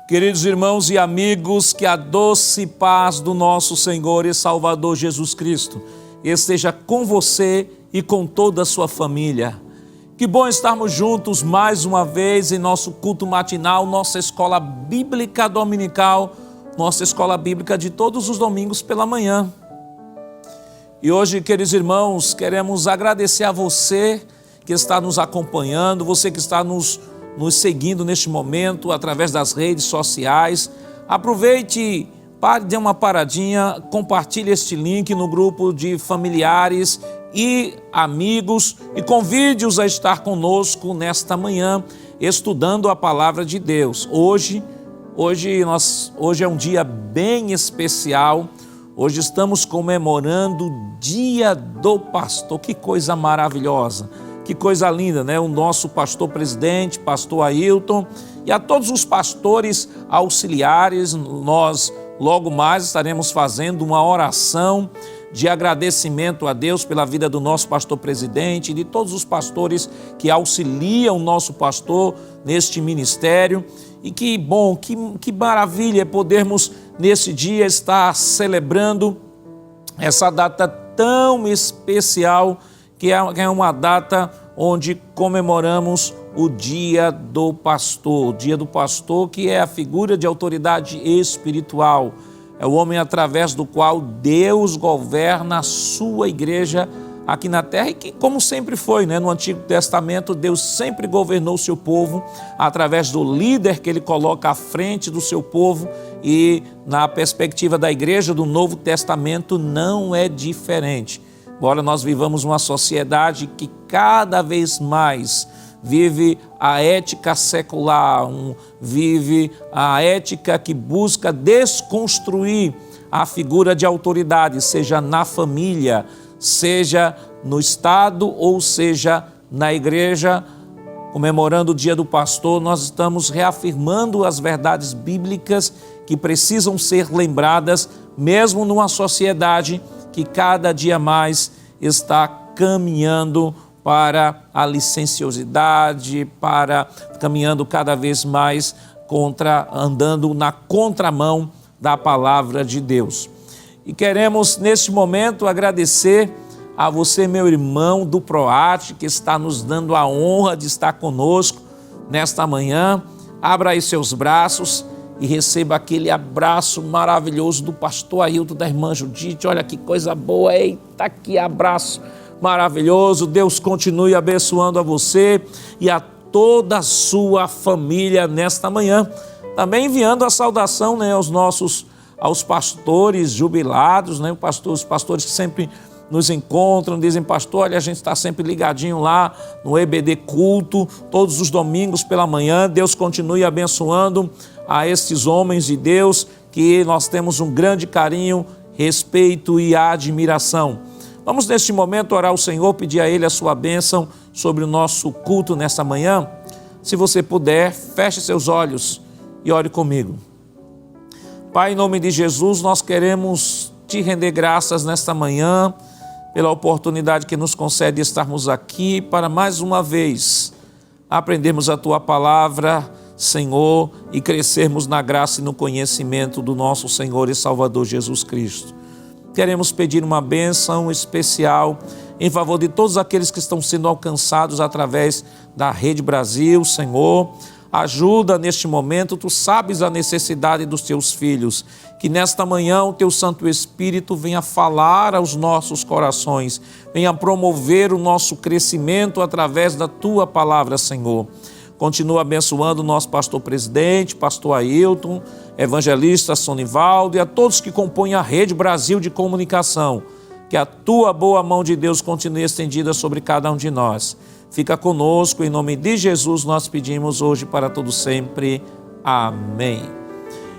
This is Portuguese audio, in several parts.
Queridos irmãos e amigos, que a doce paz do nosso Senhor e Salvador Jesus Cristo esteja com você e com toda a sua família. Que bom estarmos juntos mais uma vez em nosso culto matinal, nossa escola bíblica dominical, nossa escola bíblica de todos os domingos pela manhã. E hoje, queridos irmãos, queremos agradecer a você que está nos acompanhando, você que está nos seguindo neste momento através das redes sociais. Aproveite, pare, dê uma paradinha, compartilhe este link no grupo de familiares e amigos e convide-os a estar conosco nesta manhã, estudando a palavra de Deus. Hoje é um dia bem especial. Hoje estamos comemorando o Dia do Pastor. Que coisa maravilhosa! Que coisa linda, né? O nosso pastor presidente, pastor Ailton, e a todos os pastores auxiliares, nós logo mais estaremos fazendo uma oração de agradecimento a Deus pela vida do nosso pastor presidente e de todos os pastores que auxiliam o nosso pastor neste ministério. E que bom, que maravilha podermos nesse dia estar celebrando essa data tão especial, que é uma data onde comemoramos o Dia do Pastor. O Dia do Pastor, que é a figura de autoridade espiritual. É o homem através do qual Deus governa a sua igreja aqui na terra, e que, como sempre foi, né? No Antigo Testamento, Deus sempre governou o seu povo através do líder que ele coloca à frente do seu povo, e na perspectiva da igreja do Novo Testamento não é diferente. Embora nós vivamos uma sociedade que cada vez mais vive a ética secular, vive a ética que busca desconstruir a figura de autoridade, seja na família, seja no Estado ou seja na igreja. Comemorando o Dia do Pastor, nós estamos reafirmando as verdades bíblicas que precisam ser lembradas, mesmo numa sociedade que cada dia mais está caminhando para a licenciosidade, caminhando cada vez mais andando na contramão da palavra de Deus. E queremos neste momento agradecer a você, meu irmão do PROAT, que está nos dando a honra de estar conosco nesta manhã. Abra aí seus braços e receba aquele abraço maravilhoso do pastor Ailton, da irmã Judite. Olha que coisa boa, eita, que abraço maravilhoso. Deus continue abençoando a você e a toda a sua família nesta manhã. Também enviando a saudação, né, aos pastores jubilados, né, os pastores que sempre nos encontram, dizem: pastor, olha, a gente está sempre ligadinho lá no EBD Culto, todos os domingos pela manhã. Deus continue abençoando a estes homens de Deus, que nós temos um grande carinho, respeito e admiração. Vamos neste momento orar ao Senhor, pedir a Ele a sua bênção sobre o nosso culto nesta manhã. Se você puder, feche seus olhos e ore comigo. Pai, em nome de Jesus, nós queremos te render graças nesta manhã pela oportunidade que nos concede estarmos aqui para mais uma vez aprendermos a Tua palavra, Senhor, e crescermos na graça e no conhecimento do nosso Senhor e Salvador Jesus Cristo. Queremos pedir uma bênção especial em favor de todos aqueles que estão sendo alcançados através da Rede Brasil, Senhor. Ajuda neste momento, Tu sabes a necessidade dos Teus filhos. Que nesta manhã o Teu Santo Espírito venha falar aos nossos corações, venha promover o nosso crescimento através da Tua palavra, Senhor. Continua abençoando o nosso pastor presidente, pastor Ailton, evangelista Sonivaldo e a todos que compõem a Rede Brasil de Comunicação. Que a Tua boa mão de Deus continue estendida sobre cada um de nós. Fica conosco, em nome de Jesus nós pedimos hoje para todo sempre. Amém.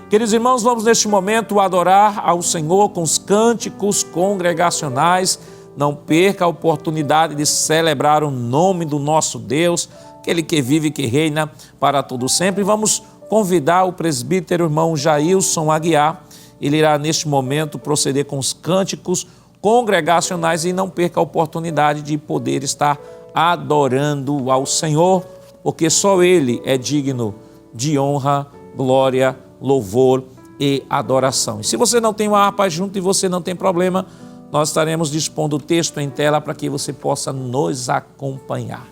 Queridos irmãos, vamos neste momento adorar ao Senhor com os cânticos congregacionais. Não perca a oportunidade de celebrar o nome do nosso Deus, aquele que vive e que reina para todo sempre. Vamos convidar o presbítero irmão Jailson Aguiar. Ele irá neste momento proceder com os cânticos congregacionais e não perca a oportunidade de poder estar adorando ao Senhor, porque só Ele é digno de honra, glória, louvor e adoração. E se você não tem uma harpa junto e você não tem problema, nós estaremos dispondo o texto em tela para que você possa nos acompanhar.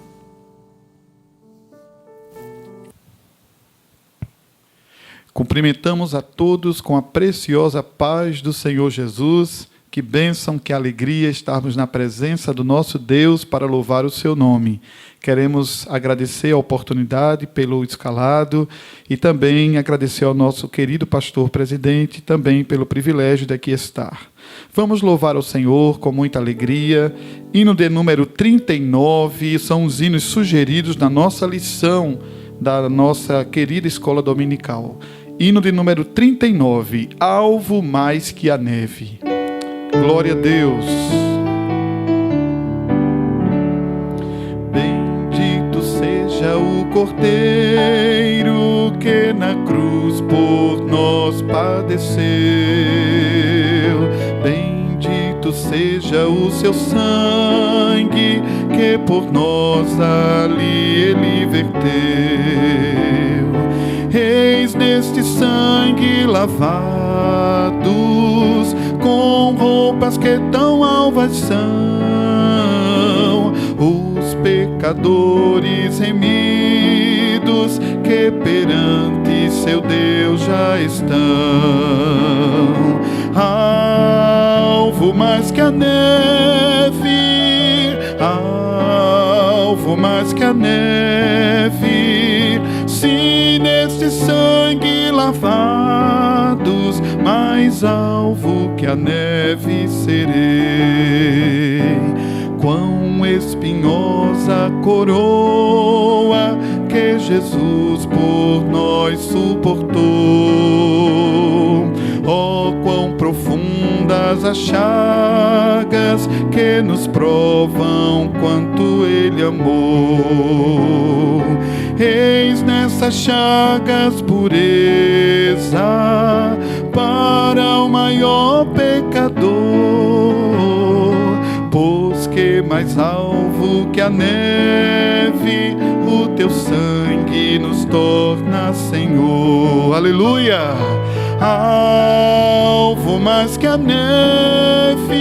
Cumprimentamos a todos com a preciosa paz do Senhor Jesus. Que bênção, que alegria estarmos na presença do nosso Deus para louvar o seu nome. Queremos agradecer a oportunidade pelo escalado e também agradecer ao nosso querido pastor presidente, também pelo privilégio de aqui estar. Vamos louvar ao Senhor com muita alegria. Hino de número 39, são os hinos sugeridos na nossa lição da nossa querida escola dominical. Hino de número 39, Alvo Mais que a Neve. Glória a Deus. Bendito seja o Cordeiro que na cruz por nós padeceu. Bendito seja o seu sangue que por nós ali ele verteu. Eis neste sangue lavados, com roupas que tão alvas são, os pecadores remidos que perante seu Deus já estão. Alvo mais que a neve, alvo mais que a neve, se neste sangue lavados, mais alvo que a neve serei. Quão espinhosa coroa que Jesus por nós suportou. Oh, quão profundas as chagas que nos provam quanto Ele amou. Eis nessas chagas pureza para o maior pecador, pois que mais alvo que a neve, o teu sangue nos torna Senhor. Aleluia! Alvo mais que a neve,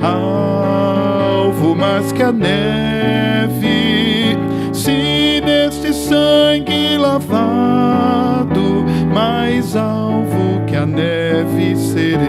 alvo mais que a neve, se neste sangue lavado, mais alvo que a neve serei.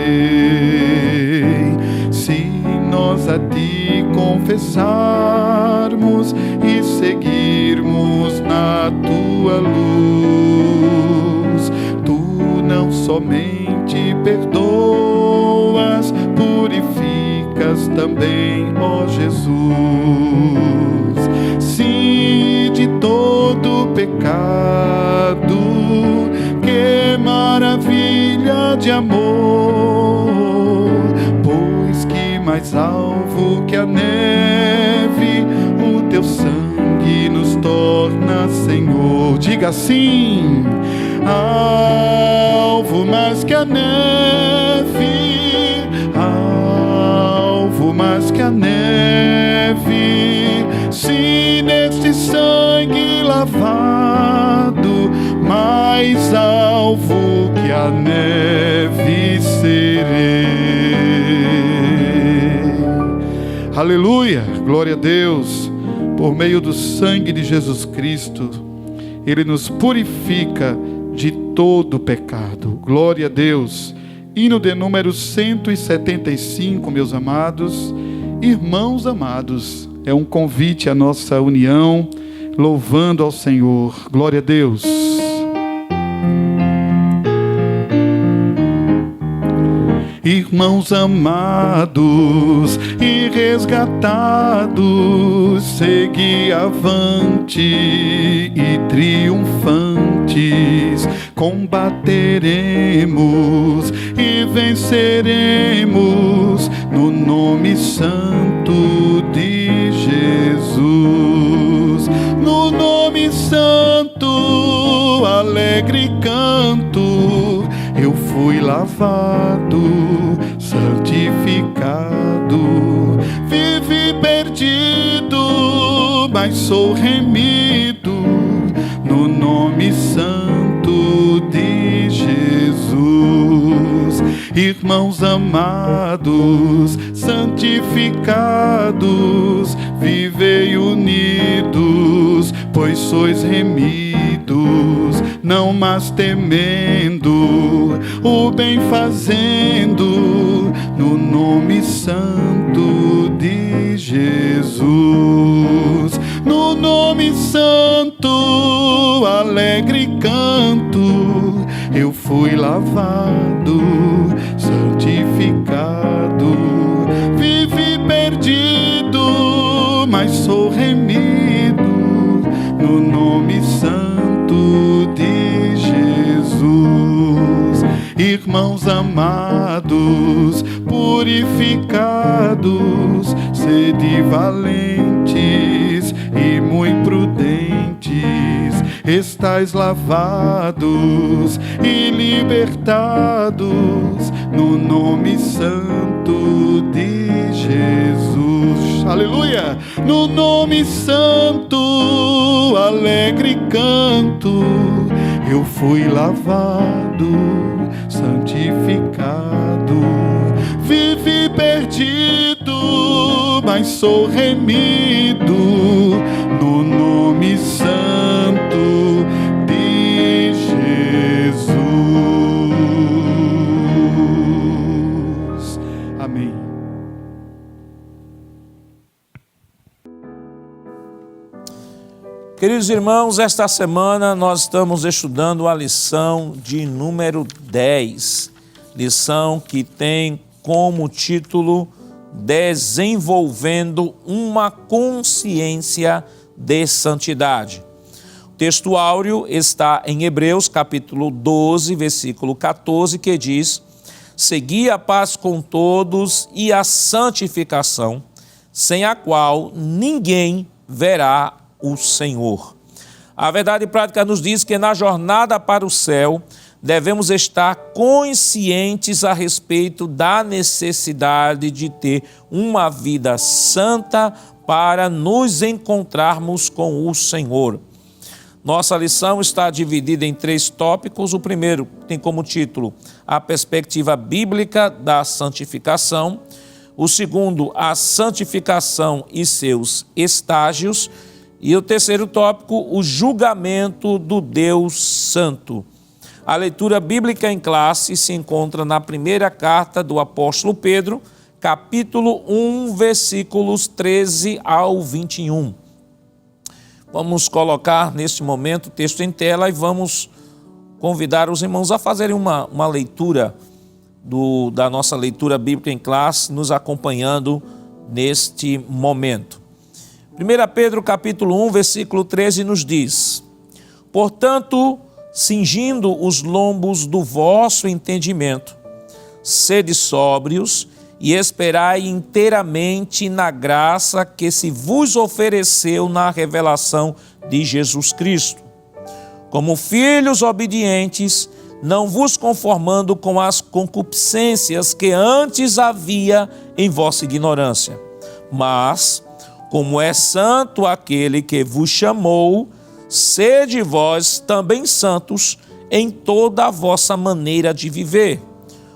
Se nós a ti confessarmos e seguirmos na tua luz, tu não somente perdoas, purificas também, ó Jesus. Se de todo pecado, que maravilha de amor, pois que mais alvo que a neve, o teu sangue nos torna Senhor. Diga assim: alvo mais que a neve, alvo mais que a neve, se neste sangue lavado, mais alvo que a neve serei. Aleluia, glória a Deus. Por meio do sangue de Jesus Cristo, Ele nos purifica de todo pecado. Glória a Deus. Hino de número 175, meus amados, irmãos amados, é um convite à nossa união, louvando ao Senhor. Glória a Deus. Irmãos amados e resgatados, segui avante e triunfantes, combateremos e venceremos no nome santo de Jesus. No nome santo, alegre canto, eu fui lavado, santificado, vivi perdido, mas sou remido no nome santo Irmãos amados, santificados, vivei unidos, pois sois remidos, não mais temendo, o bem fazendo, no nome santo de Jesus. No nome santo, alegre canto, eu fui lavado, santificado, vivi perdido, mas sou remido, no nome santo de Jesus. Irmãos amados, purificados, sede valentes e muito prudentes, estais lavados e libertados, no nome santo de Jesus. Aleluia! No nome santo, alegre canto, eu fui lavado, santificado, vivi perdido, mas sou remido, no nome santo de Jesus. Amém. Queridos irmãos, esta semana nós estamos estudando a lição de número 10, lição que tem como título Desenvolvendo uma consciência de santidade. O texto áureo está em Hebreus capítulo 12, versículo 14, que diz: segui a paz com todos e a santificação, sem a qual ninguém verá o Senhor. A verdade prática nos diz que na jornada para o céu devemos estar conscientes a respeito da necessidade de ter uma vida santa para nos encontrarmos com o Senhor. Nossa lição está dividida em 3 tópicos. O primeiro tem como título a perspectiva bíblica da santificação. O segundo, a santificação e seus estágios. E o terceiro tópico, o julgamento do Deus Santo. A leitura bíblica em classe se encontra na primeira carta do apóstolo Pedro, capítulo 1, versículos 13 ao 21. Vamos colocar neste momento o texto em tela e vamos convidar os irmãos a fazerem uma leitura da nossa leitura bíblica em classe, nos acompanhando neste momento. 1 Pedro capítulo 1, versículo 13 nos diz: portanto, cingindo os lombos do vosso entendimento, sede sóbrios e esperai inteiramente na graça que se vos ofereceu na revelação de Jesus Cristo. Como filhos obedientes, não vos conformando com as concupiscências que antes havia em vossa ignorância, mas, como é santo aquele que vos chamou, sede vós também santos em toda a vossa maneira de viver.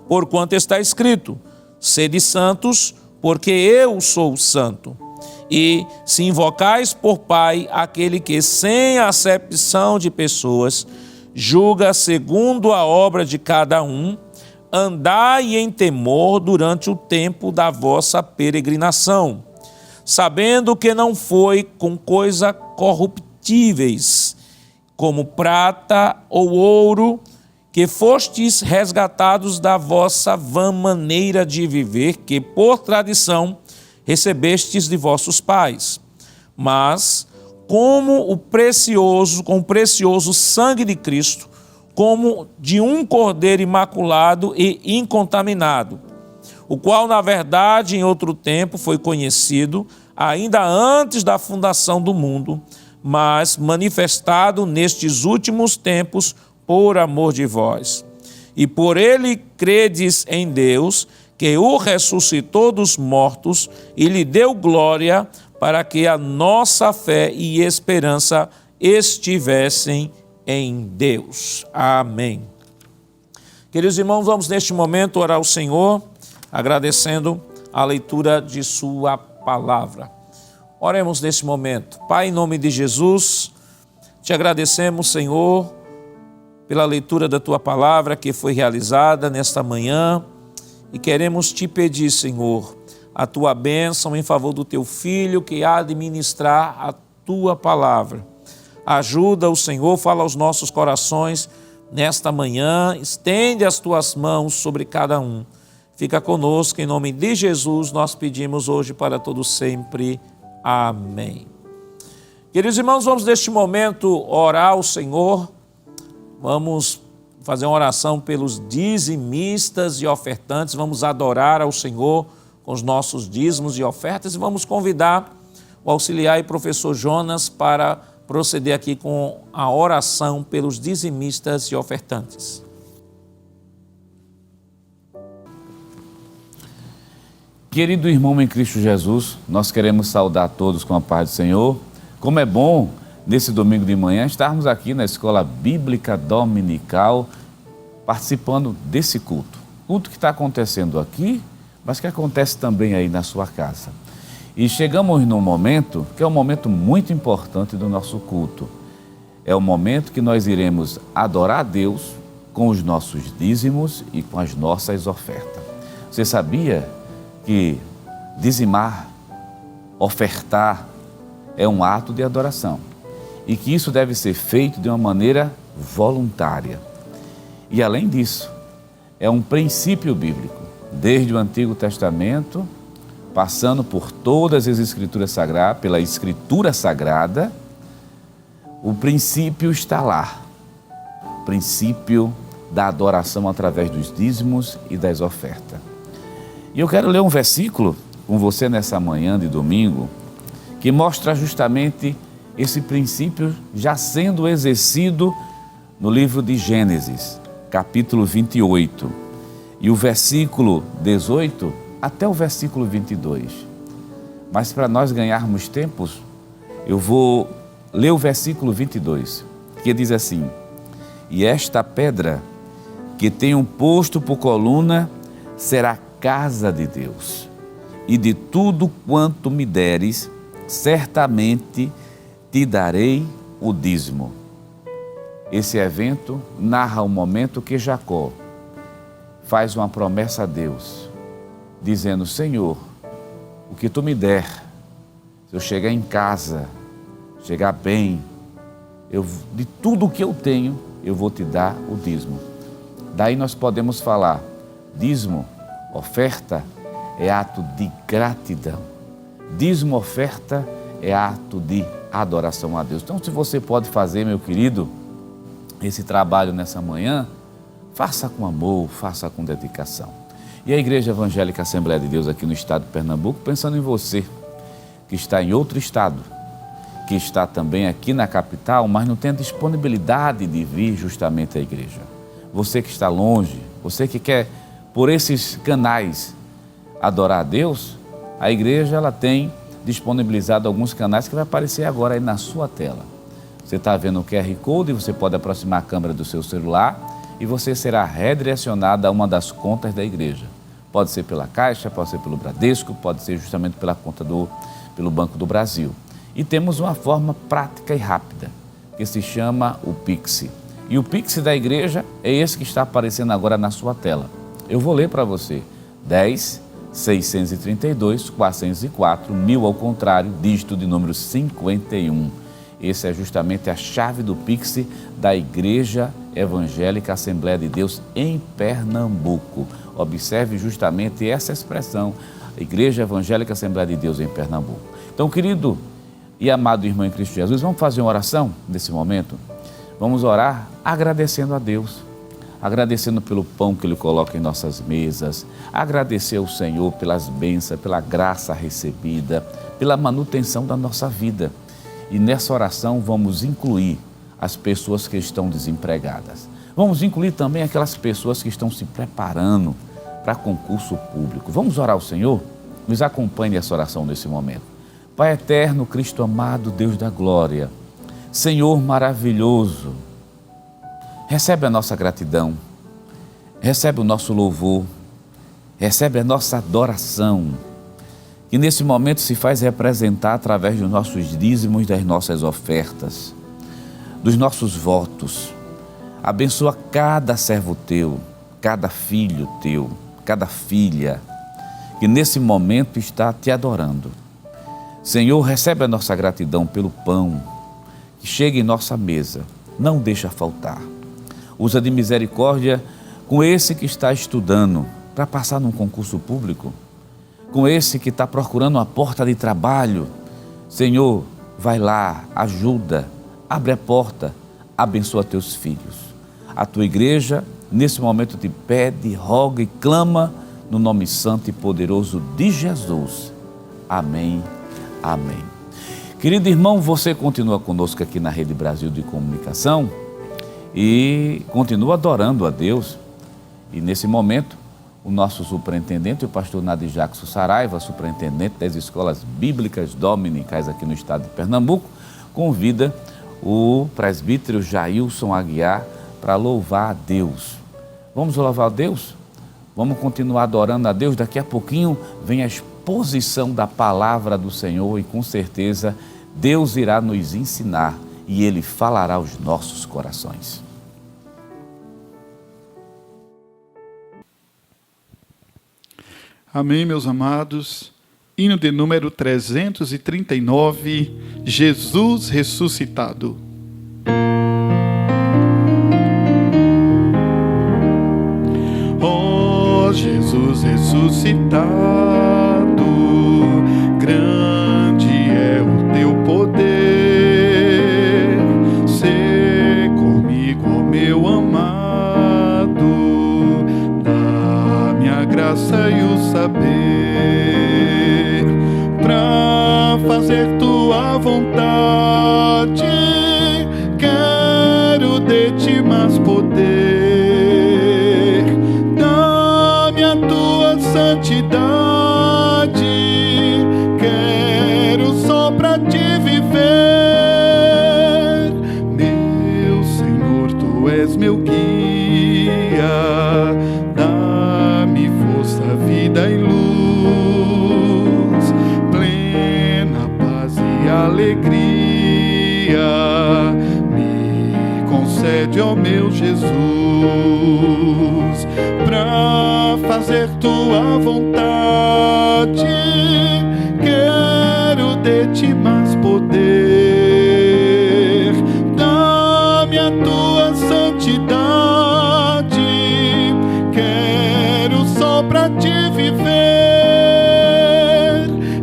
Porquanto está escrito: sede santos, porque eu sou santo. E se invocais por Pai aquele que, sem acepção de pessoas, julga segundo a obra de cada um, andai em temor durante o tempo da vossa peregrinação, sabendo que não foi com coisas corruptíveis, como prata ou ouro, que fostes resgatados da vossa vã maneira de viver, que por tradição recebestes de vossos pais, mas com o precioso sangue de Cristo, como de um cordeiro imaculado e incontaminado, o qual, na verdade, em outro tempo foi conhecido, ainda antes da fundação do mundo, mas manifestado nestes últimos tempos por amor de vós. E por ele credes em Deus, que o ressuscitou dos mortos e lhe deu glória, para que a nossa fé e esperança estivessem em Deus. Amém. Queridos irmãos, vamos neste momento orar ao Senhor, agradecendo a leitura de sua palavra. Oremos neste momento. Pai, em nome de Jesus, te agradecemos, Senhor, pela leitura da tua palavra que foi realizada nesta manhã e queremos te pedir, Senhor, a tua bênção em favor do teu filho que há de ministrar a tua palavra. Ajuda o Senhor, fala aos nossos corações nesta manhã, estende as tuas mãos sobre cada um. Fica conosco, em nome de Jesus, nós pedimos hoje para todos sempre. Amém. Queridos irmãos, vamos neste momento orar ao Senhor, vamos fazer uma oração pelos dizimistas e ofertantes, vamos adorar ao Senhor com os nossos dízimos e ofertas e vamos convidar o auxiliar e professor Jonas para proceder aqui com a oração pelos dizimistas e ofertantes. Querido irmão em Cristo Jesus, nós queremos saudar todos com a paz do Senhor. Como é bom, nesse domingo de manhã, estarmos aqui na Escola Bíblica Dominical, participando desse culto. Culto que está acontecendo aqui, mas que acontece também aí na sua casa. E chegamos num momento que é um momento muito importante do nosso culto. É o momento que nós iremos adorar a Deus com os nossos dízimos e com as nossas ofertas. Você sabia que dizimar, ofertar, é um ato de adoração e que isso deve ser feito de uma maneira voluntária. E além disso, é um princípio bíblico, desde o Antigo Testamento, passando por todas as Escrituras Sagradas, pela Escritura Sagrada, o princípio está lá, o princípio da adoração através dos dízimos e das ofertas. E eu quero ler um versículo com você nessa manhã de domingo, que mostra justamente esse princípio já sendo exercido no livro de Gênesis, capítulo 28, e o versículo 18 até o versículo 22. Mas para nós ganharmos tempos, eu vou ler o versículo 22, que diz assim: e esta pedra que tenho posto por coluna será casa de Deus, e de tudo quanto me deres, certamente te darei o dízimo. Esse evento narra o momento que Jacó faz uma promessa a Deus, dizendo: Senhor, o que tu me der, se eu chegar em casa, chegar bem, de tudo o que eu tenho, eu vou te dar o dízimo. Daí nós podemos falar, dízimo, oferta, é ato de gratidão. Dízimo, oferta, é ato de adoração a Deus. Então, se você pode fazer, meu querido, esse trabalho nessa manhã, faça com amor, faça com dedicação. E a Igreja Evangélica Assembleia de Deus aqui no estado de Pernambuco, pensando em você, que está em outro estado, que está também aqui na capital, mas não tem a disponibilidade de vir justamente à igreja. Você que está longe, você que quer, por esses canais, adorar a Deus, a igreja ela tem disponibilizado alguns canais que vai aparecer agora aí na sua tela. Você está vendo o QR Code, você pode aproximar a câmera do seu celular e você será redirecionado a uma das contas da igreja. Pode ser pela Caixa, pode ser pelo Bradesco, pode ser justamente pela conta pelo Banco do Brasil. E temos uma forma prática e rápida, que se chama o Pix. E o Pix da igreja é esse que está aparecendo agora na sua tela. Eu vou ler para você. 10.632.404, 1000 ao contrário, dígito de número 51. Esse é justamente a chave do Pix da Igreja Evangélica Assembleia de Deus em Pernambuco. Observe justamente essa expressão, Igreja Evangélica Assembleia de Deus em Pernambuco. Então, querido e amado irmão em Cristo Jesus, vamos fazer uma oração nesse momento? Vamos orar agradecendo a Deus, agradecendo pelo pão que Ele coloca em nossas mesas, agradecer ao Senhor pelas bênçãos, pela graça recebida, pela manutenção da nossa vida. E nessa oração vamos incluir as pessoas que estão desempregadas. Vamos incluir também aquelas pessoas que estão se preparando para concurso público. Vamos orar ao Senhor? Nos acompanhe nessa oração nesse momento. Pai eterno, Cristo amado, Deus da glória, Senhor maravilhoso, recebe a nossa gratidão. recebe o nosso louvor, recebe a nossa adoração, que nesse momento se faz representar através dos nossos dízimos, das nossas ofertas, dos nossos votos. Abençoa cada servo teu, cada filho teu, cada filha, que nesse momento está te adorando. Senhor, recebe a nossa gratidão pelo pão que chega em nossa mesa, não deixa faltar. Usa de misericórdia com esse que está estudando para passar num concurso público, com esse que está procurando uma porta de trabalho. Senhor, vai lá, ajuda, abre a porta, abençoa teus filhos. A tua igreja, nesse momento, te pede, roga e clama no nome santo e poderoso de Jesus. Amém, amém. Querido irmão, você continua conosco aqui na Rede Brasil de Comunicação e continua adorando a Deus. E nesse momento, o nosso superintendente, o pastor Nadir Jackson Saraiva, superintendente das escolas bíblicas dominicais aqui no estado de Pernambuco, convida o presbítero Jailson Aguiar para louvar a Deus. Vamos louvar a Deus? Vamos continuar adorando a Deus? Daqui a pouquinho vem a exposição da palavra do Senhor e com certeza Deus irá nos ensinar e Ele falará aos nossos corações. Amém, meus amados. Hino de número 339, Jesus ressuscitado. Ó Jesus ressuscitado, grande é o teu poder. Sê comigo, ó meu amado, dá-me a graça e o saber pra fazer tua vontade. Quero de ti mais poder, dá-me a tua santidade. Quero só pra te viver, meu Senhor, tu és meu guia. Dá-me força, vida e luz, plena paz e alegria. Me concede, ó meu Jesus, pra fazer tua vontade. Quero de ti mais poder, dá-me a tua santidade. Quero só pra te viver.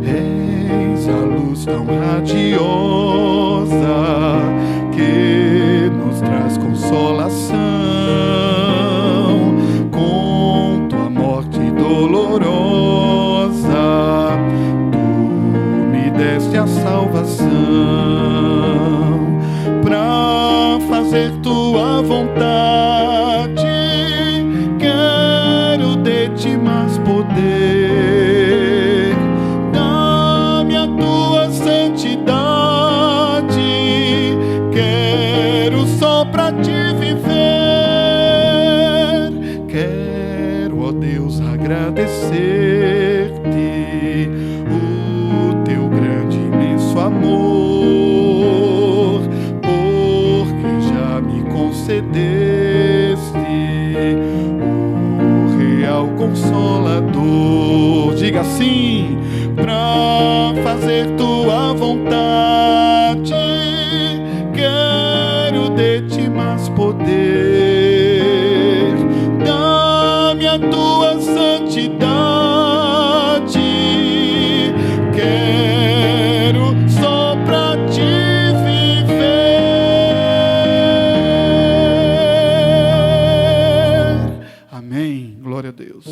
És a luz tão radiosa que nos traz consolação. Com tua morte dolorosa, tu me deste a salvação. Pra fazer tua vontade, quero de ti mais poder. Dá-me a tua santidade. Quero só pra te viver. Quero, ó Deus, agradecer-te o teu grande, imenso amor, porque já me concedeste o real Consolador. Diga assim: pra fazer tua vontade, quero de ti mais poder. Dá-me a tua santidade. Quero só pra te viver. Amém. Glória a Deus.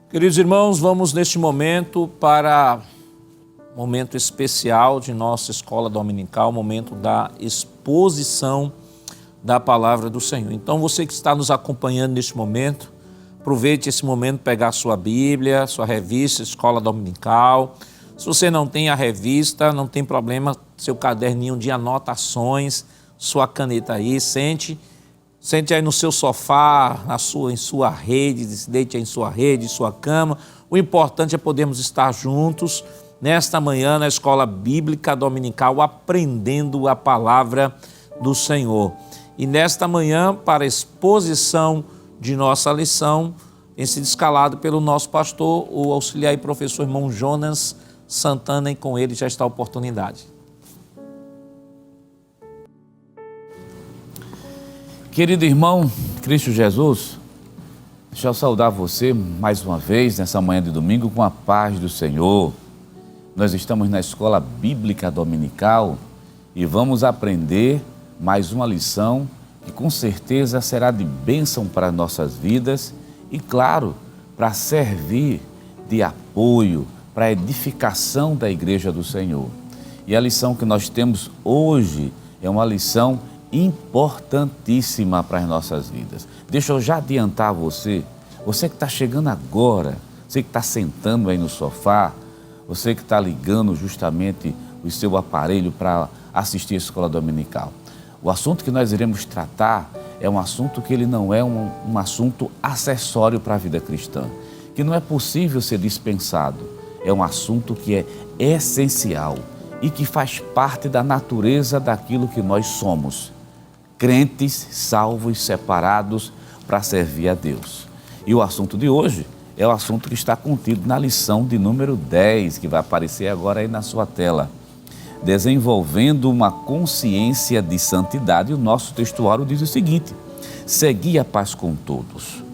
Queridos irmãos, vamos neste momento para um momento especial de nossa escola dominical, momento da exposição da palavra do Senhor. Então você que está nos acompanhando neste momento, aproveite esse momento para pegar sua Bíblia, sua revista, escola dominical. Se você não tem a revista, não tem problema, seu caderninho de anotações, sua caneta aí, sente aí no seu sofá, em sua rede, deite aí em sua rede, em sua cama. O importante é podermos estar juntos nesta manhã na Escola Bíblica Dominical, aprendendo a palavra do Senhor. E nesta manhã, para a exposição de nossa lição, tem sido escalado pelo nosso pastor, o auxiliar e professor irmão Jonas Santana, e com ele já está a oportunidade. Querido irmão Cristo Jesus, deixa eu saudar você mais uma vez nessa manhã de domingo com a paz do Senhor. Nós estamos na Escola Bíblica Dominical e vamos aprender mais uma lição que com certeza será de bênção para nossas vidas e, claro, para servir de apoio para a edificação da Igreja do Senhor. E a lição que nós temos hoje é uma lição importantíssima para as nossas vidas. Deixa eu já adiantar você que está chegando agora, você que está sentando aí no sofá, você que está ligando justamente o seu aparelho para assistir a Escola Dominical. O assunto que nós iremos tratar é um assunto que ele não é um assunto acessório para a vida cristã, que não é possível ser dispensado. É um assunto que é essencial e que faz parte da natureza daquilo que nós somos. Crentes, salvos, separados para servir a Deus. E o assunto de hoje é o assunto que está contido na lição de número 10, que vai aparecer agora aí na sua tela. Desenvolvendo uma consciência de santidade. O nosso textuário diz o seguinte: segui a paz com todos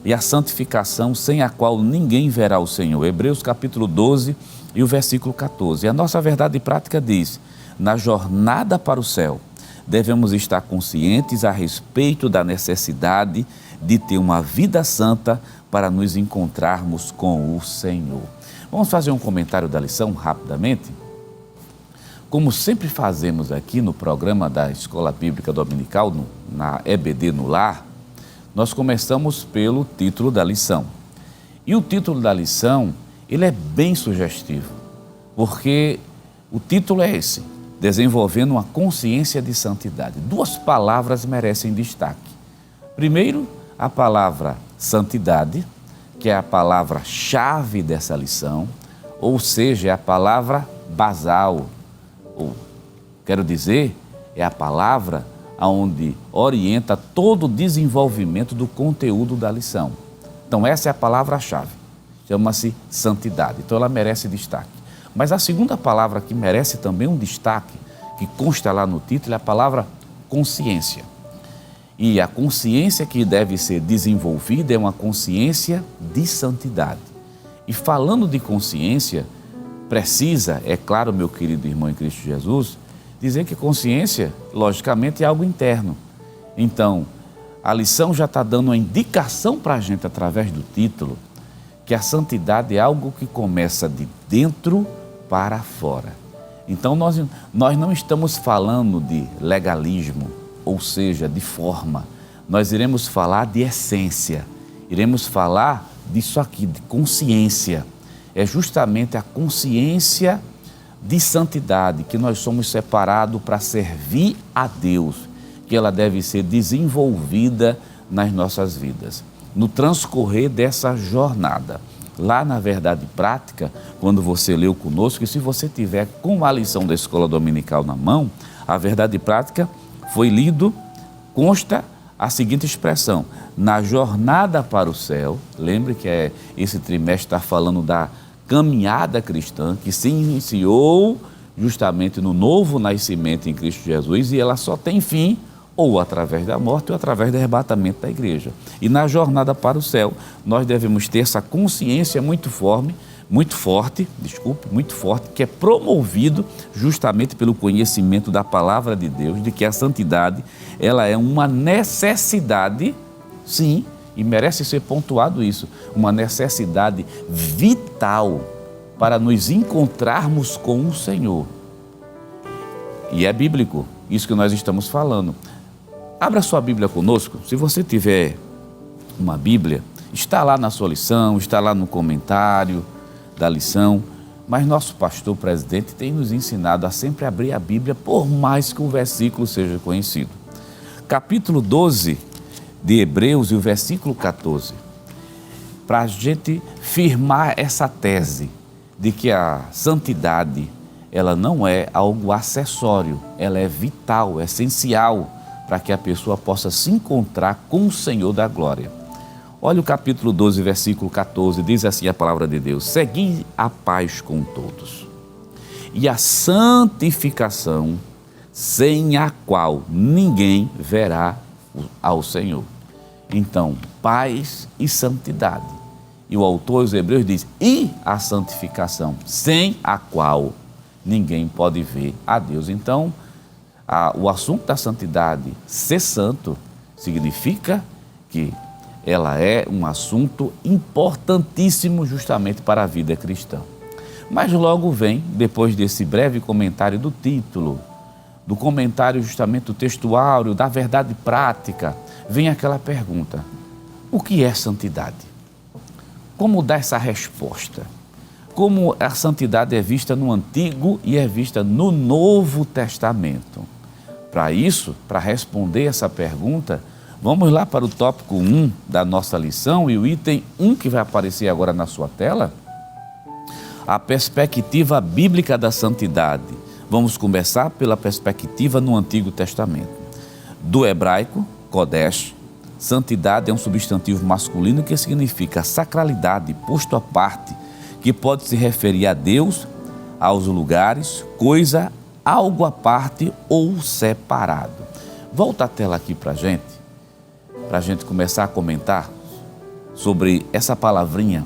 e a santificação, sem a qual ninguém verá o Senhor. Hebreus capítulo 12 e o versículo 14. A nossa verdade prática diz: na jornada para o céu, devemos estar conscientes a respeito da necessidade de ter uma vida santa para nos encontrarmos com o Senhor. Vamos fazer um comentário da lição rapidamente? Como sempre fazemos aqui no programa da Escola Bíblica Dominical, na EBD no Lar, nós começamos pelo título da lição. E o título da lição, ele é bem sugestivo, porque o título é esse: desenvolvendo uma consciência de santidade. Duas palavras merecem destaque. Primeiro, a palavra santidade, que é a palavra-chave dessa lição, ou seja, é a palavra basal, ou quero dizer, é a palavra onde orienta todo o desenvolvimento do conteúdo da lição. Então essa é a palavra-chave, chama-se santidade, então ela merece destaque. Mas a segunda palavra que merece também um destaque, que consta lá no título, é a palavra consciência. E a consciência que deve ser desenvolvida é uma consciência de santidade. E falando de consciência, precisa, é claro, meu querido irmão em Cristo Jesus, dizer que consciência, logicamente, é algo interno. Então, a lição já está dando uma indicação para a gente, através do título, que a santidade é algo que começa de dentro para fora. Então, nós não estamos falando de legalismo, ou seja, de forma. Nós iremos falar de essência, iremos falar disso aqui, de consciência. É justamente a consciência de santidade, que nós somos separados para servir a Deus, que ela deve ser desenvolvida nas nossas vidas, no transcorrer dessa jornada. Lá na Verdade Prática, quando você leu conosco, e se você tiver com a lição da Escola Dominical na mão, a Verdade Prática foi lido, consta a seguinte expressão: na jornada para o céu. Lembre que esse trimestre está falando da caminhada cristã, que se iniciou justamente no novo nascimento em Cristo Jesus, e ela só tem fim ou através da morte ou através do arrebatamento da igreja. E na jornada para o céu, nós devemos ter essa consciência muito forte, que é promovido justamente pelo conhecimento da palavra de Deus, de que a santidade, ela é uma necessidade, sim, e merece ser pontuado isso, uma necessidade vital para nos encontrarmos com o Senhor. E é bíblico isso que nós estamos falando. Abra sua Bíblia conosco. Se você tiver uma Bíblia, está lá na sua lição, está lá no comentário da lição. Mas nosso pastor presidente tem nos ensinado a sempre abrir a Bíblia, por mais que o versículo seja conhecido. Capítulo 12 de Hebreus e o versículo 14, para a gente firmar essa tese de que a santidade, ela não é algo acessório, ela é vital, essencial para que a pessoa possa se encontrar com o Senhor da glória. Olha o capítulo 12, versículo 14, diz assim a palavra de Deus: segui a paz com todos e a santificação, sem a qual ninguém verá ao Senhor. Então, paz e santidade. E o autor aos Hebreus diz: e a santificação, sem a qual ninguém pode ver a Deus. Então, o assunto da santidade, ser santo, significa que ela é um assunto importantíssimo justamente para a vida cristã. Mas logo vem, depois desse breve comentário do título, do comentário justamente do textuário, da verdade prática, vem aquela pergunta: o que é santidade? Como dar essa resposta? Como a santidade é vista no Antigo e é vista no Novo Testamento? Para isso, para responder essa pergunta, vamos lá para o tópico 1 da nossa lição e o item 1 que vai aparecer agora na sua tela. A perspectiva bíblica da santidade. Vamos começar pela perspectiva no Antigo Testamento. Do hebraico, kodesh, santidade é um substantivo masculino que significa sacralidade, posto à parte, que pode se referir a Deus, aos lugares, coisa, algo à parte ou separado. Volta a tela aqui para a gente começar a comentar sobre essa palavrinha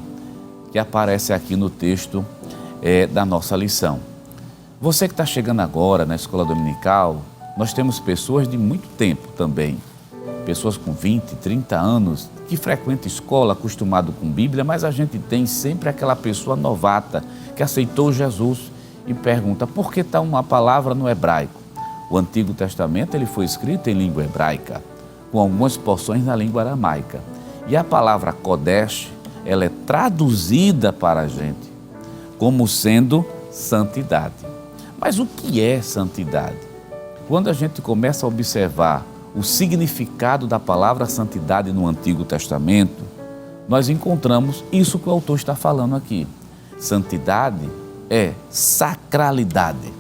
que aparece aqui no texto da nossa lição. Você que está chegando agora na escola dominical, nós temos pessoas de muito tempo também, pessoas com 20, 30 anos, que frequentam escola, acostumado com Bíblia, mas a gente tem sempre aquela pessoa novata que aceitou Jesus e pergunta: por que está uma palavra no hebraico? O Antigo Testamento ele foi escrito em língua hebraica, com algumas porções na língua aramaica. E a palavra kodesh, ela é traduzida para a gente como sendo santidade. Mas o que é santidade? Quando a gente começa a observar o significado da palavra santidade no Antigo Testamento, nós encontramos isso que o autor está falando aqui. Santidade é sacralidade.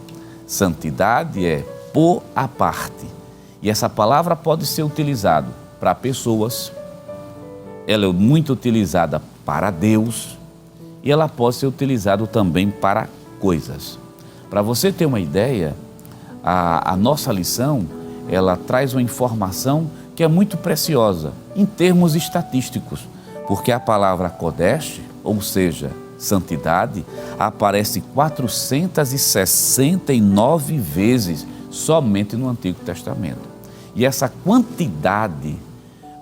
Santidade é pôr à parte. E essa palavra pode ser utilizada para pessoas, ela é muito utilizada para Deus e ela pode ser utilizada também para coisas. Para você ter uma ideia, a nossa lição, ela traz uma informação que é muito preciosa em termos estatísticos, porque a palavra kodesh, ou seja, santidade, aparece 469 vezes somente no Antigo Testamento. E essa quantidade,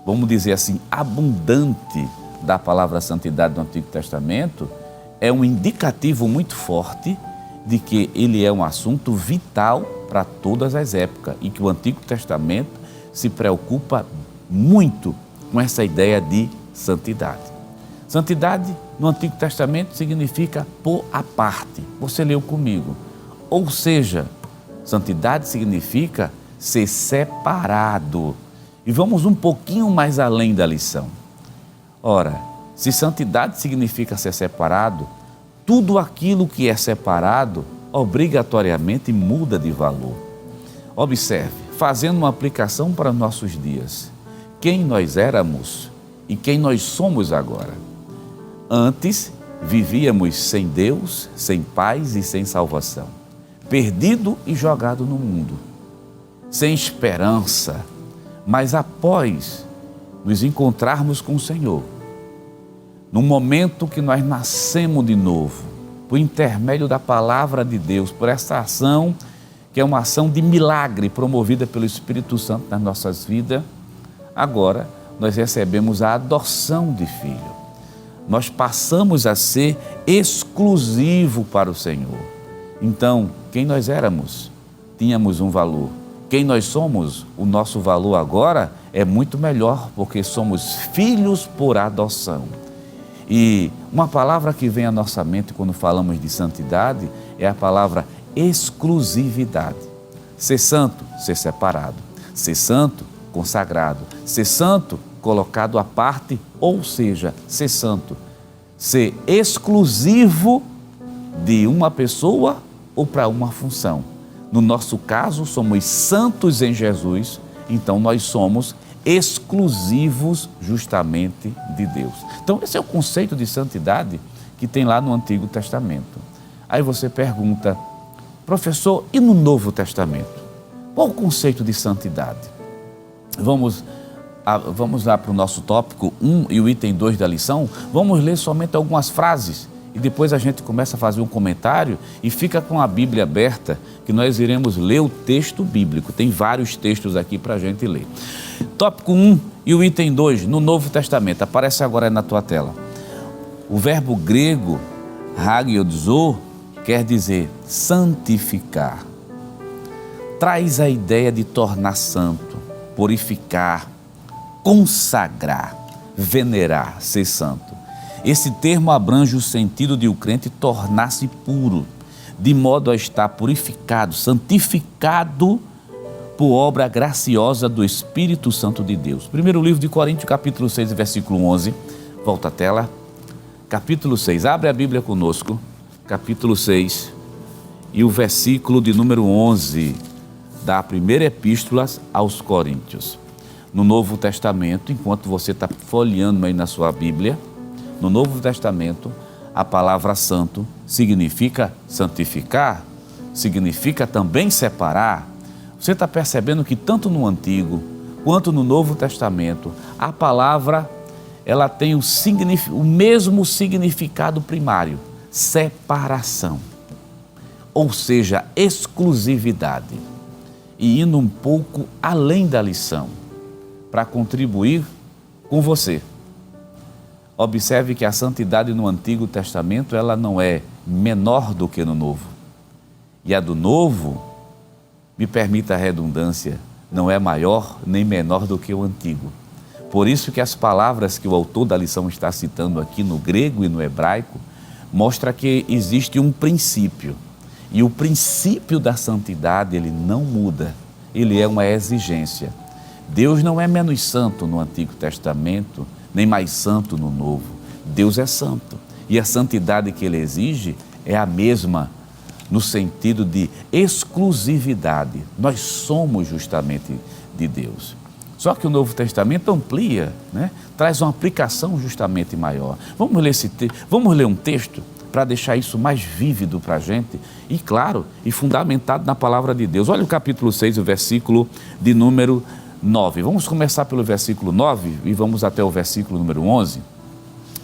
vamos dizer assim, abundante da palavra santidade no Antigo Testamento é um indicativo muito forte de que ele é um assunto vital para todas as épocas e que o Antigo Testamento se preocupa muito com essa ideia de santidade. Santidade no Antigo Testamento significa pôr à parte. Você leu comigo. Ou seja, santidade significa ser separado. E vamos um pouquinho mais além da lição. Ora, se santidade significa ser separado, tudo aquilo que é separado obrigatoriamente muda de valor. Observe, fazendo uma aplicação para nossos dias, quem nós éramos e quem nós somos agora. Antes, vivíamos sem Deus, sem paz e sem salvação, perdido e jogado no mundo, sem esperança, mas após nos encontrarmos com o Senhor, no momento que nós nascemos de novo, por intermédio da palavra de Deus, por essa ação, que é uma ação de milagre promovida pelo Espírito Santo nas nossas vidas, agora nós recebemos a adoção de filho. Nós passamos a ser exclusivo para o Senhor. Então, quem nós éramos, tínhamos um valor. Quem nós somos, o nosso valor agora é muito melhor, porque somos filhos por adoção. E uma palavra que vem à nossa mente quando falamos de santidade é a palavra exclusividade. Ser santo, ser separado. Ser santo, consagrado. Ser santo, colocado à parte, ou seja, ser santo. Ser exclusivo de uma pessoa ou para uma função. No nosso caso, somos santos em Jesus, então nós somos exclusivos justamente de Deus. Então esse é o conceito de santidade que tem lá no Antigo Testamento. Aí você pergunta, professor, e no Novo Testamento? Qual o conceito de santidade? Vamos lá para o nosso tópico 1 e o item 2 da lição. Vamos ler somente algumas frases e depois a gente começa a fazer um comentário e fica com a Bíblia aberta, que nós iremos ler o texto bíblico. Tem vários textos aqui para a gente ler. Tópico 1 e o item 2 no Novo Testamento. Aparece agora na tua tela. O verbo grego hagiodzo quer dizer santificar. Traz a ideia de tornar santo, purificar, consagrar, venerar, ser santo. Esse termo abrange o sentido de o crente tornar-se puro, de modo a estar purificado, santificado por obra graciosa do Espírito Santo de Deus. Primeiro livro de Coríntios, capítulo 6, versículo 11. Volta a tela. Capítulo 6. Abre a Bíblia conosco. Capítulo 6 e o versículo de número 11 da primeira epístola aos Coríntios. No Novo Testamento, enquanto você está folheando aí na sua Bíblia, no Novo Testamento, a palavra santo significa santificar, significa também separar. Você está percebendo que tanto no Antigo quanto no Novo Testamento, a palavra ela tem o mesmo significado primário, separação, ou seja, exclusividade. E indo um pouco além da lição, para contribuir com você. Observe que a santidade no Antigo Testamento ela não é menor do que no Novo. E a do Novo, me permita a redundância, não é maior nem menor do que o Antigo. Por isso que as palavras que o autor da lição está citando aqui no grego e no hebraico, mostra que existe um princípio. E o princípio da santidade, ele não muda, ele é uma exigência. Deus não é menos santo no Antigo Testamento, nem mais santo no Novo. Deus é santo. E a santidade que ele exige é a mesma, no sentido de exclusividade. Nós somos justamente de Deus. Só que o Novo Testamento amplia, né? Traz uma aplicação justamente maior. Vamos ler um texto para deixar isso mais vívido para a gente e, claro, e fundamentado na palavra de Deus. Olha o capítulo 6, o versículo de número 9. Vamos começar pelo versículo 9 e vamos até o versículo número 11.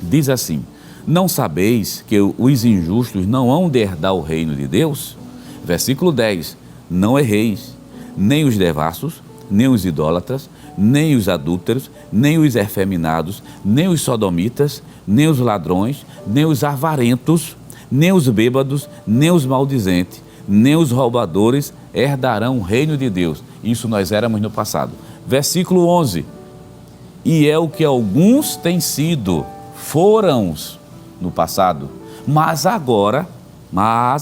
Diz assim: não sabeis que os injustos não hão de herdar o reino de Deus? Versículo 10. Não erreis, nem os devassos, nem os idólatras, nem os adúlteros, nem os efeminados, nem os sodomitas, nem os ladrões, nem os avarentos, nem os bêbados, nem os maldizentes, nem os roubadores herdarão o reino de Deus. Isso nós éramos no passado. Versículo 11. E é o que alguns têm sido, foram no passado, mas agora,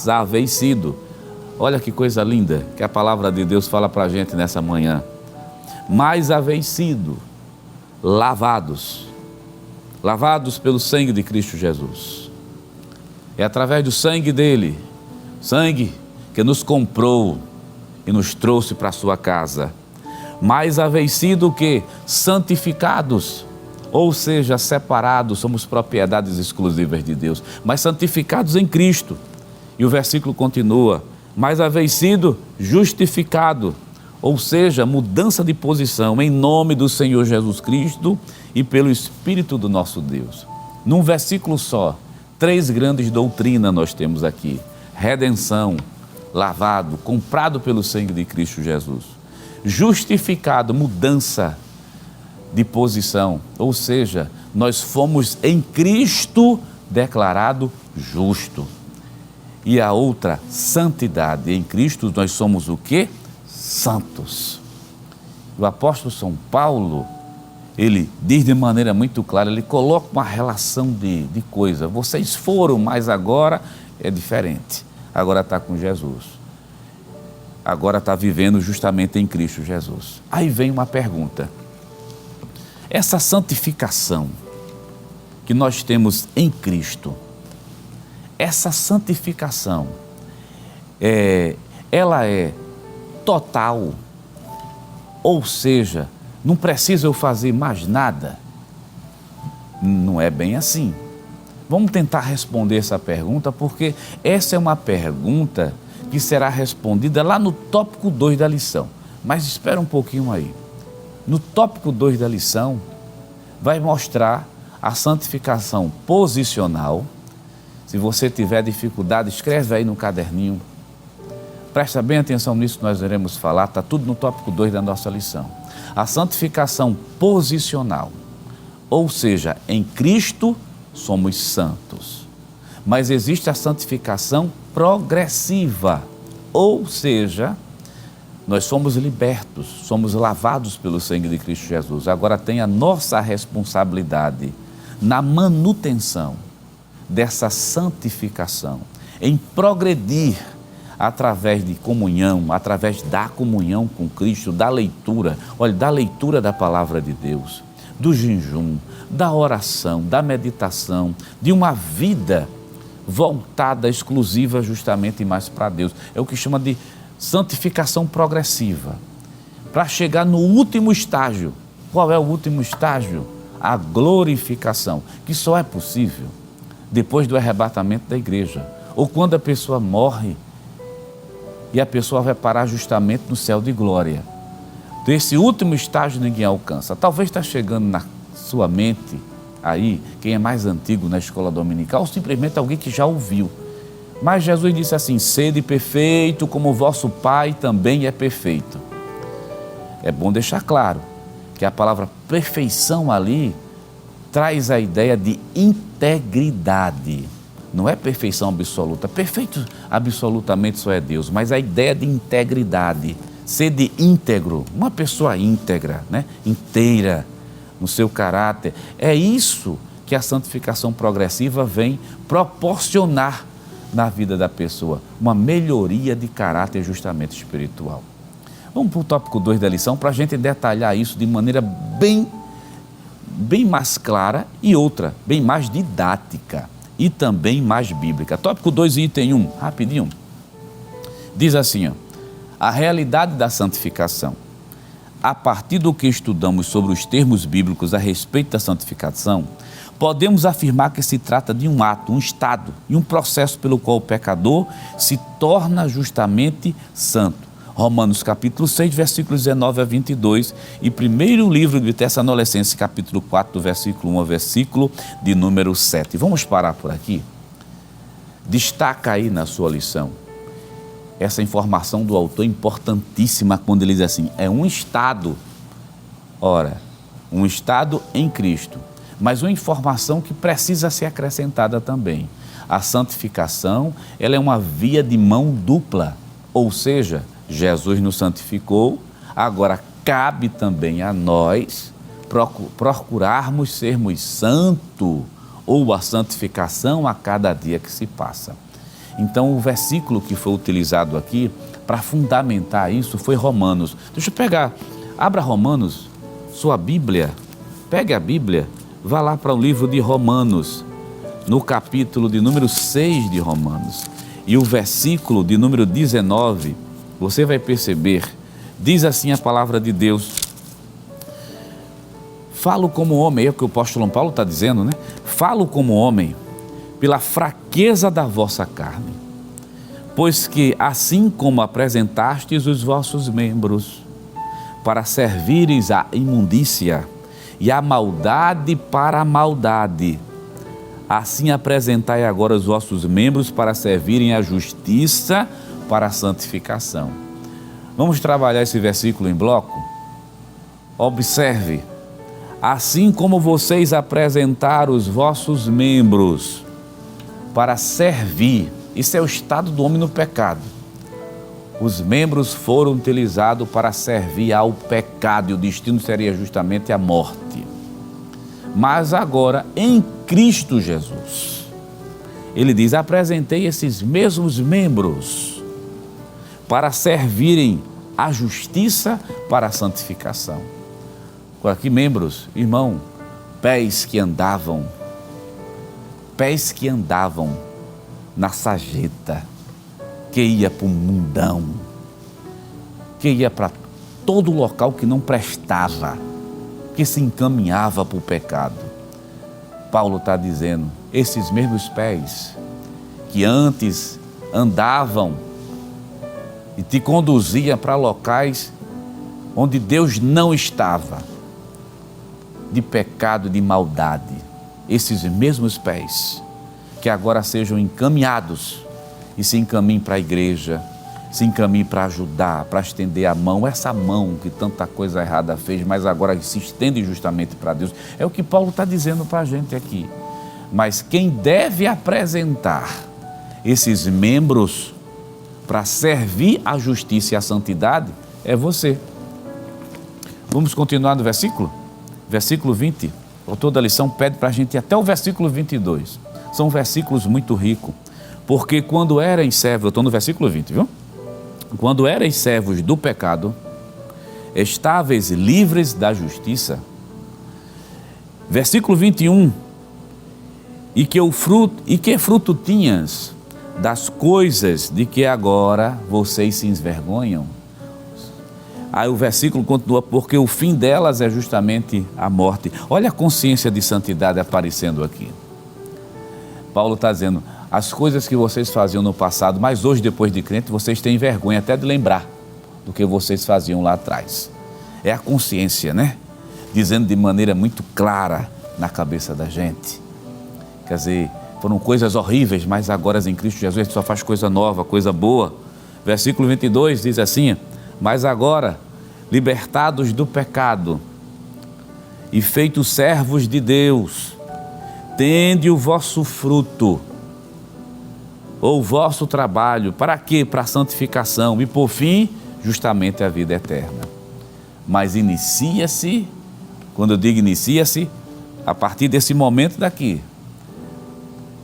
haveis sido. Olha que coisa linda que a palavra de Deus fala para a gente nessa manhã. Mas haveis sido lavados pelo sangue de Cristo Jesus. É através do sangue dele, sangue que nos comprou e nos trouxe para a sua casa. Mas haveis sido o quê? Santificados, ou seja, separados, somos propriedades exclusivas de Deus, mas santificados em Cristo. E o versículo continua: mas haveis sido justificado, ou seja, mudança de posição em nome do Senhor Jesus Cristo e pelo Espírito do nosso Deus. Num versículo só, 3 grandes doutrinas nós temos aqui: redenção, lavado, comprado pelo sangue de Cristo Jesus; justificado, mudança de posição, ou seja, nós fomos em Cristo declarado justo. E a outra, santidade, em Cristo nós somos o quê? Santos. O apóstolo São Paulo, ele diz de maneira muito clara, ele coloca uma relação de coisa. Vocês foram, mas agora é diferente. Agora está com Jesus. Agora está vivendo justamente em Cristo Jesus. Aí vem uma pergunta. Essa santificação que nós temos em Cristo, essa santificação, ela é total, ou seja, não preciso eu fazer mais nada? Não é bem assim. Vamos tentar responder essa pergunta, porque essa é uma pergunta que será respondida lá no tópico 2 da lição. Mas espera um pouquinho aí. No tópico 2 da lição, vai mostrar a santificação posicional. Se você tiver dificuldade, escreve aí no caderninho. Presta bem atenção nisso que nós iremos falar, está tudo no tópico 2 da nossa lição. A santificação posicional, ou seja, em Cristo somos santos. Mas existe a santificação progressiva, ou seja, nós somos libertos, somos lavados pelo sangue de Cristo Jesus. Agora tem a nossa responsabilidade na manutenção dessa santificação, em progredir através de comunhão, através da comunhão com Cristo, da leitura, olha, da leitura da palavra de Deus, do jejum, da oração, da meditação, de uma vida voltada exclusiva justamente mais para Deus. É o que chama de santificação progressiva, para chegar no último estágio. Qual é o último estágio? A glorificação, que só é possível depois do arrebatamento da igreja, ou quando a pessoa morre e a pessoa vai parar justamente no céu de glória. Desse último estágio ninguém alcança. Talvez está chegando na sua mente aí, quem é mais antigo na escola dominical, ou simplesmente alguém que já ouviu. Mas Jesus disse assim: sede perfeito como o vosso Pai também é perfeito. É bom deixar claro que a palavra perfeição ali traz a ideia de integridade. Não é perfeição absoluta. Perfeito absolutamente só é Deus, mas a ideia de integridade, ser de íntegro, uma pessoa íntegra, né? Inteira no seu caráter. É isso que a santificação progressiva vem proporcionar na vida da pessoa, uma melhoria de caráter justamente espiritual. Vamos para o tópico 2 da lição para a gente detalhar isso de maneira bem mais clara e outra, bem mais didática e também mais bíblica. Tópico 2, item 1, rapidinho. Diz assim, ó, a realidade da santificação. A partir do que estudamos sobre os termos bíblicos a respeito da santificação, podemos afirmar que se trata de um ato, um estado e um processo pelo qual o pecador se torna justamente santo. Romanos capítulo 6, versículos 19 a 22 e primeiro livro de Tessalonicenses, capítulo 4, do versículo 1 ao versículo de número 7. Vamos parar por aqui? Destaca aí na sua lição essa informação do autor importantíssima quando ele diz assim, é um estado, ora, um estado em Cristo, mas uma informação que precisa ser acrescentada também. A santificação, ela é uma via de mão dupla, ou seja, Jesus nos santificou, agora cabe também a nós procurarmos sermos santos, ou a santificação a cada dia que se passa. Então, o versículo que foi utilizado aqui para fundamentar isso foi Romanos. Deixa eu pegar, abra Romanos, sua Bíblia, pegue a Bíblia, vá lá para o livro de Romanos, no capítulo de número 6 de Romanos, e o versículo de número 19, você vai perceber, diz assim a palavra de Deus, falo como homem, é o que o apóstolo Paulo está dizendo, né? Falo como homem, pela fraqueza da vossa carne, pois que assim como apresentastes os vossos membros para servires à imundícia e a maldade para a maldade, assim apresentai agora os vossos membros para servirem à justiça para a santificação. Vamos trabalhar esse versículo em bloco? Observe, assim como vocês apresentaram os vossos membros para servir, isso é o estado do homem no pecado. os membros foram utilizados para servir ao pecado e o destino seria justamente a morte. Mas agora, em Cristo Jesus, ele diz: apresentei esses mesmos membros para servirem à justiça para a santificação. Aqui, membros, irmão, pés que andavam na sarjeta, que ia para o mundão, que ia para todo local que não prestava, que se encaminhava para o pecado. Paulo está dizendo, esses mesmos pés que antes andavam e te conduziam para locais onde Deus não estava, de pecado, de maldade, esses mesmos pés que agora sejam encaminhados e se encaminhem para a igreja, se encaminhem para ajudar, para estender a mão, essa mão que tanta coisa errada fez, mas agora se estende justamente para Deus. É o que Paulo está dizendo para a gente aqui. Mas quem deve apresentar esses membros para servir à justiça e à santidade é você. Vamos continuar no versículo? Versículo 20. O autor da lição pede para a gente ir até o versículo 22. São versículos muito ricos. Porque quando eram servos, eu estou no versículo 20, viu? Quando erais servos do pecado, estáveis livres da justiça. Versículo 21. E que fruto tinhas das coisas de que agora vocês se envergonham? Aí o versículo continua, porque o fim delas é justamente a morte. Olha a consciência de santidade aparecendo aqui. Paulo está dizendo, as coisas que vocês faziam no passado, mas hoje, depois de crente, vocês têm vergonha até de lembrar do que vocês faziam lá atrás. É a consciência, né? Dizendo de maneira muito clara na cabeça da gente. Quer dizer, foram coisas horríveis, mas agora em Cristo Jesus a gente só faz coisa nova, coisa boa. Versículo 22 diz assim, mas agora, libertados do pecado e feitos servos de Deus, tende o vosso fruto, ou o vosso trabalho, para quê? Para a santificação e por fim, justamente a vida eterna. Mas inicia-se, quando eu digo inicia-se, a partir desse momento daqui,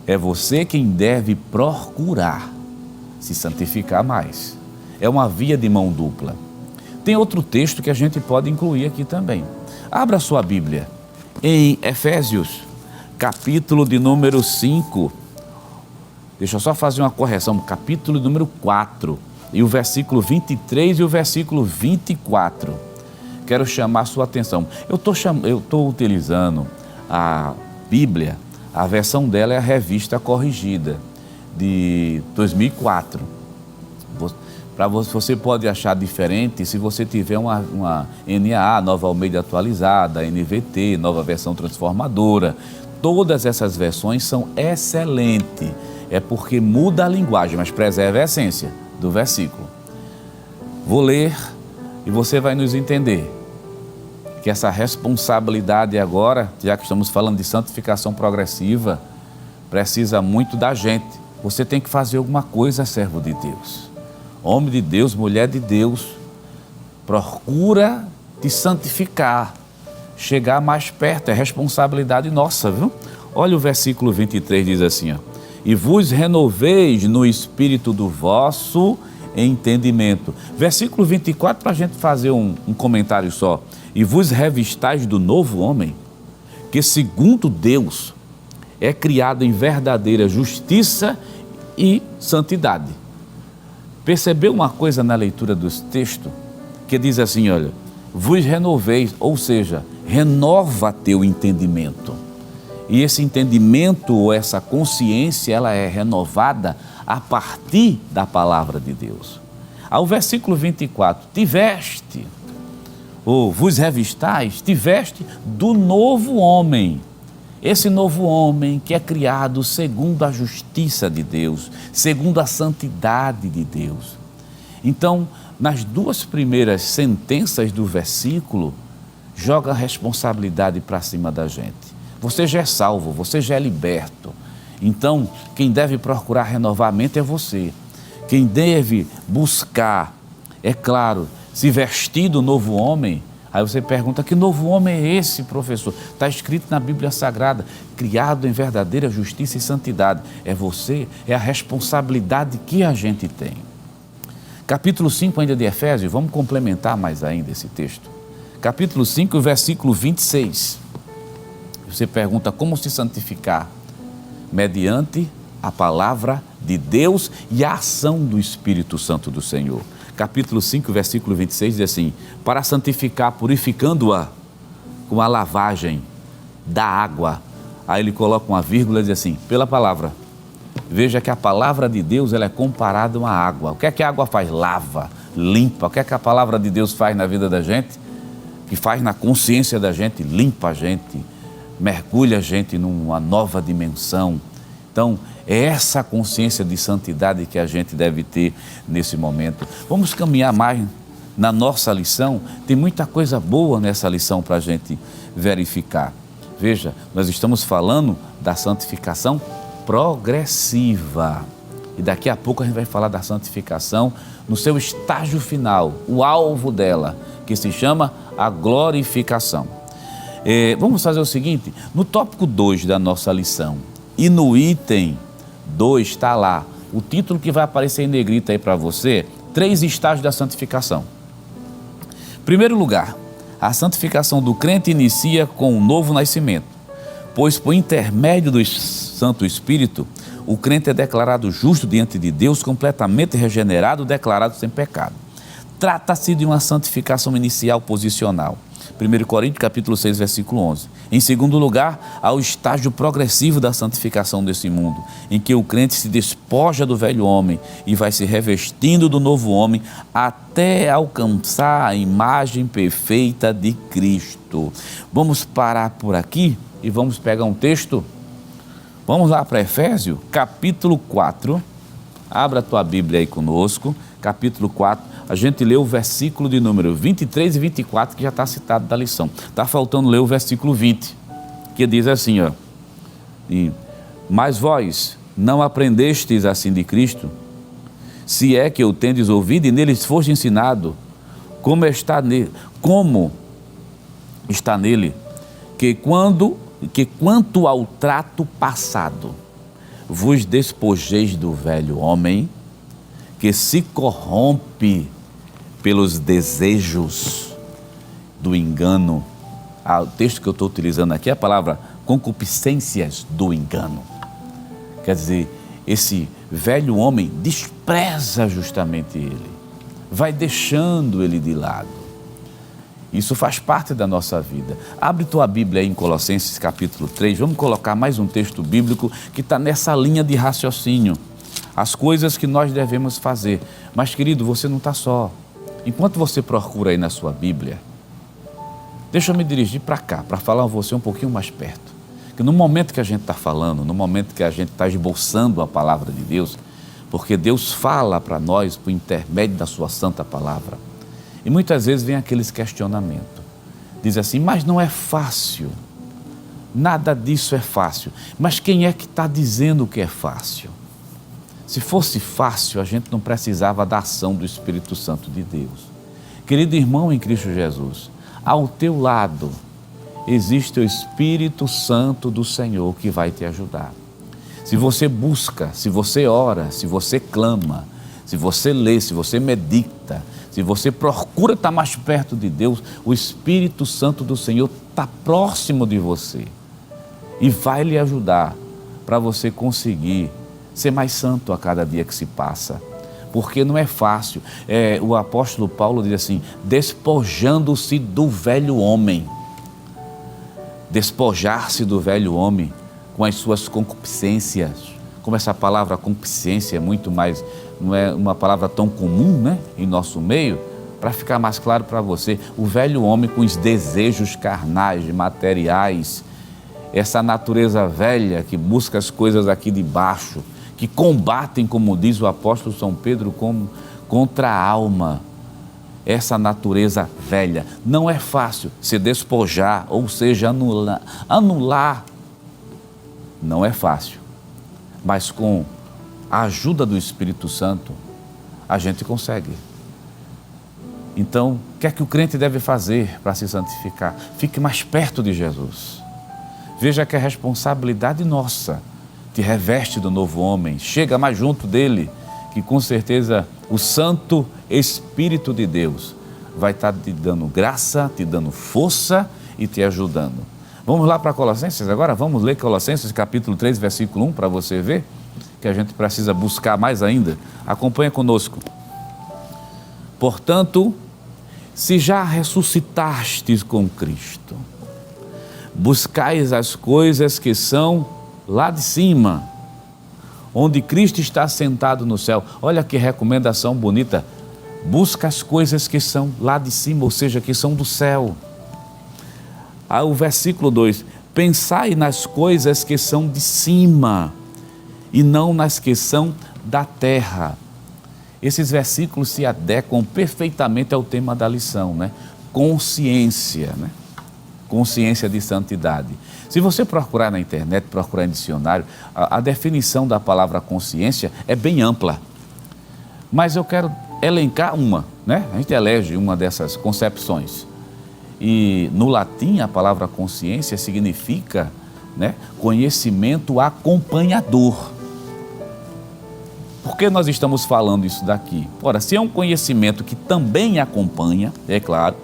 é você quem deve procurar se santificar mais. É uma via de mão dupla. Tem outro texto que a gente pode incluir aqui também. Abra sua Bíblia em Efésios, capítulo de número 5. Deixa eu só fazer uma correção, capítulo número 4, e o versículo 23 e o versículo 24. Quero chamar a sua atenção. Eu estou utilizando a Bíblia, a versão dela é a Revista Corrigida, de 2004. Você pode achar diferente se você tiver uma NAA, Nova Almeida Atualizada, NVT, Nova Versão Transformadora. Todas essas versões são excelentes. É porque muda a linguagem, mas preserva a essência do versículo. Vou ler e você vai nos entender que essa responsabilidade agora, já que estamos falando de santificação progressiva, precisa muito da gente. Você tem que fazer alguma coisa, servo de Deus. Homem de Deus, mulher de Deus, procura te santificar, chegar mais perto, é responsabilidade nossa, viu? Olha o versículo 23, diz assim, ó, e vos renoveis no espírito do vosso entendimento. Versículo 24, para a gente fazer um comentário só. E vos revistais do novo homem, que segundo Deus é criado em verdadeira justiça e santidade. Percebeu uma coisa na leitura dos textos? Que diz assim, olha, vos renoveis, ou seja, renova teu entendimento. E esse entendimento, ou essa consciência, ela é renovada a partir da palavra de Deus. Ao versículo 24, tiveste, ou vos revistais, tiveste do novo homem. Esse novo homem que é criado segundo a justiça de Deus, segundo a santidade de Deus. Então, nas duas primeiras sentenças do versículo, joga a responsabilidade para cima da gente. Você já é salvo, você já é liberto. Então, quem deve procurar renovar a mente é você. quem deve buscar, é claro, se vestir do novo homem. Aí você pergunta, que novo homem é esse, professor? Está escrito na Bíblia Sagrada, criado em verdadeira justiça e santidade. É você, é a responsabilidade que a gente tem. Capítulo 5 ainda de Efésios, vamos complementar mais ainda esse texto. Capítulo 5, versículo 26. Você pergunta, como se santificar? Mediante a palavra de Deus e a ação do Espírito Santo do Senhor. Capítulo 5, versículo 26 diz assim, para santificar, purificando-a com a lavagem da água. Aí ele coloca uma vírgula e diz assim, pela palavra. Veja que a palavra de Deus ela é comparada a uma água. O que é que a água faz? Lava, limpa. O que é que a palavra de Deus faz na vida da gente? Que faz na consciência da gente, limpa a gente, mergulha a gente numa nova dimensão. Então, é essa consciência de santidade que a gente deve ter nesse momento. Vamos caminhar mais na nossa lição. Tem muita coisa boa nessa lição para a gente verificar. Veja, nós estamos falando da santificação progressiva. E daqui a pouco a gente vai falar da santificação no seu estágio final, o alvo dela, que se chama a glorificação. Vamos fazer o seguinte, no tópico 2 da nossa lição, e no item 2 está lá, o título que vai aparecer em negrito aí para você, 3 estágios da santificação. Primeiro lugar, a santificação do crente inicia com um novo nascimento, pois por intermédio do Santo Espírito, o crente é declarado justo diante de Deus, completamente regenerado, declarado sem pecado. Trata-se de uma santificação inicial posicional. 1 Coríntios capítulo 6, versículo 11. Em segundo lugar, há o estágio progressivo da santificação desse mundo, em que o crente se despoja do velho homem e vai se revestindo do novo homem até alcançar a imagem perfeita de Cristo. Vamos parar por aqui e vamos pegar um texto. Vamos lá para Efésios, capítulo 4. Abra a tua Bíblia aí conosco, capítulo 4. A gente lê o versículo de número 23 e 24, que já está citado da lição. Está faltando ler o versículo 20, que diz assim, ó. Mas vós não aprendestes assim de Cristo, se é que o tendes ouvido e neles foste ensinado, como está nele, que quanto ao trato passado, vos despojeis do velho homem, que se corrompe pelos desejos do engano. O texto que eu estou utilizando aqui é a palavra concupiscências do engano. Quer dizer, esse velho homem despreza justamente ele, vai deixando ele de lado. Isso faz parte da nossa vida. Abre tua Bíblia aí em Colossenses capítulo 3, vamos colocar mais um texto bíblico que está nessa linha de raciocínio. As coisas que nós devemos fazer. Mas, querido, você não está só. Enquanto você procura aí na sua Bíblia, deixa eu me dirigir para cá, para falar a você um pouquinho mais perto. Que no momento que a gente está falando, no momento que a gente está esboçando a palavra de Deus, porque Deus fala para nós por intermédio da sua santa palavra. E muitas vezes vem aqueles questionamentos. Diz assim, mas não é fácil. Nada disso é fácil. Mas quem é que está dizendo que é fácil? Se fosse fácil, a gente não precisava da ação do Espírito Santo de Deus. Querido irmão em Cristo Jesus, ao teu lado existe o Espírito Santo do Senhor que vai te ajudar. Se você busca, se você ora, se você clama, se você lê, se você medita, se você procura estar mais perto de Deus, o Espírito Santo do Senhor está próximo de você e vai lhe ajudar para você conseguir ser mais santo a cada dia que se passa, porque não é fácil. O apóstolo Paulo diz assim, despojando-se do velho homem. Despojar-se do velho homem com as suas concupiscências. Como essa palavra concupiscência é muito mais, não é uma palavra tão comum, né, em nosso meio, para ficar mais claro para você, o velho homem com os desejos carnais, materiais, essa natureza velha que busca as coisas aqui de baixo, que combatem, como diz o apóstolo São Pedro, contra a alma, essa natureza velha. Não é fácil se despojar, ou seja, anular. Não é fácil, mas com a ajuda do Espírito Santo, a gente consegue. Então, o que é que o crente deve fazer para se santificar? Fique mais perto de Jesus. Veja que a responsabilidade nossa te reveste do novo homem. Chega mais junto dele, que com certeza o Santo Espírito de Deus vai estar te dando graça, te dando força e te ajudando. Vamos lá para Colossenses agora? Vamos ler Colossenses capítulo 3, versículo 1, para você ver que a gente precisa buscar mais ainda. Acompanha conosco. Portanto, se já ressuscitastes com Cristo, buscais as coisas que são lá de cima, onde Cristo está sentado no céu. Olha que recomendação bonita. Busca as coisas que são lá de cima, ou seja, que são do céu. O versículo 2, pensai nas coisas que são de cima e não nas que são da terra. Esses versículos se adequam perfeitamente ao tema da lição, né? Consciência, né? Consciência de santidade. Se você procurar na internet, procurar em dicionário, a definição da palavra consciência é bem ampla. Mas eu quero elencar uma, né? A gente elege uma dessas concepções. E no latim a palavra consciência significa, né, conhecimento acompanhador. Por que nós estamos falando isso daqui? Ora, se é um conhecimento que também acompanha, é claro,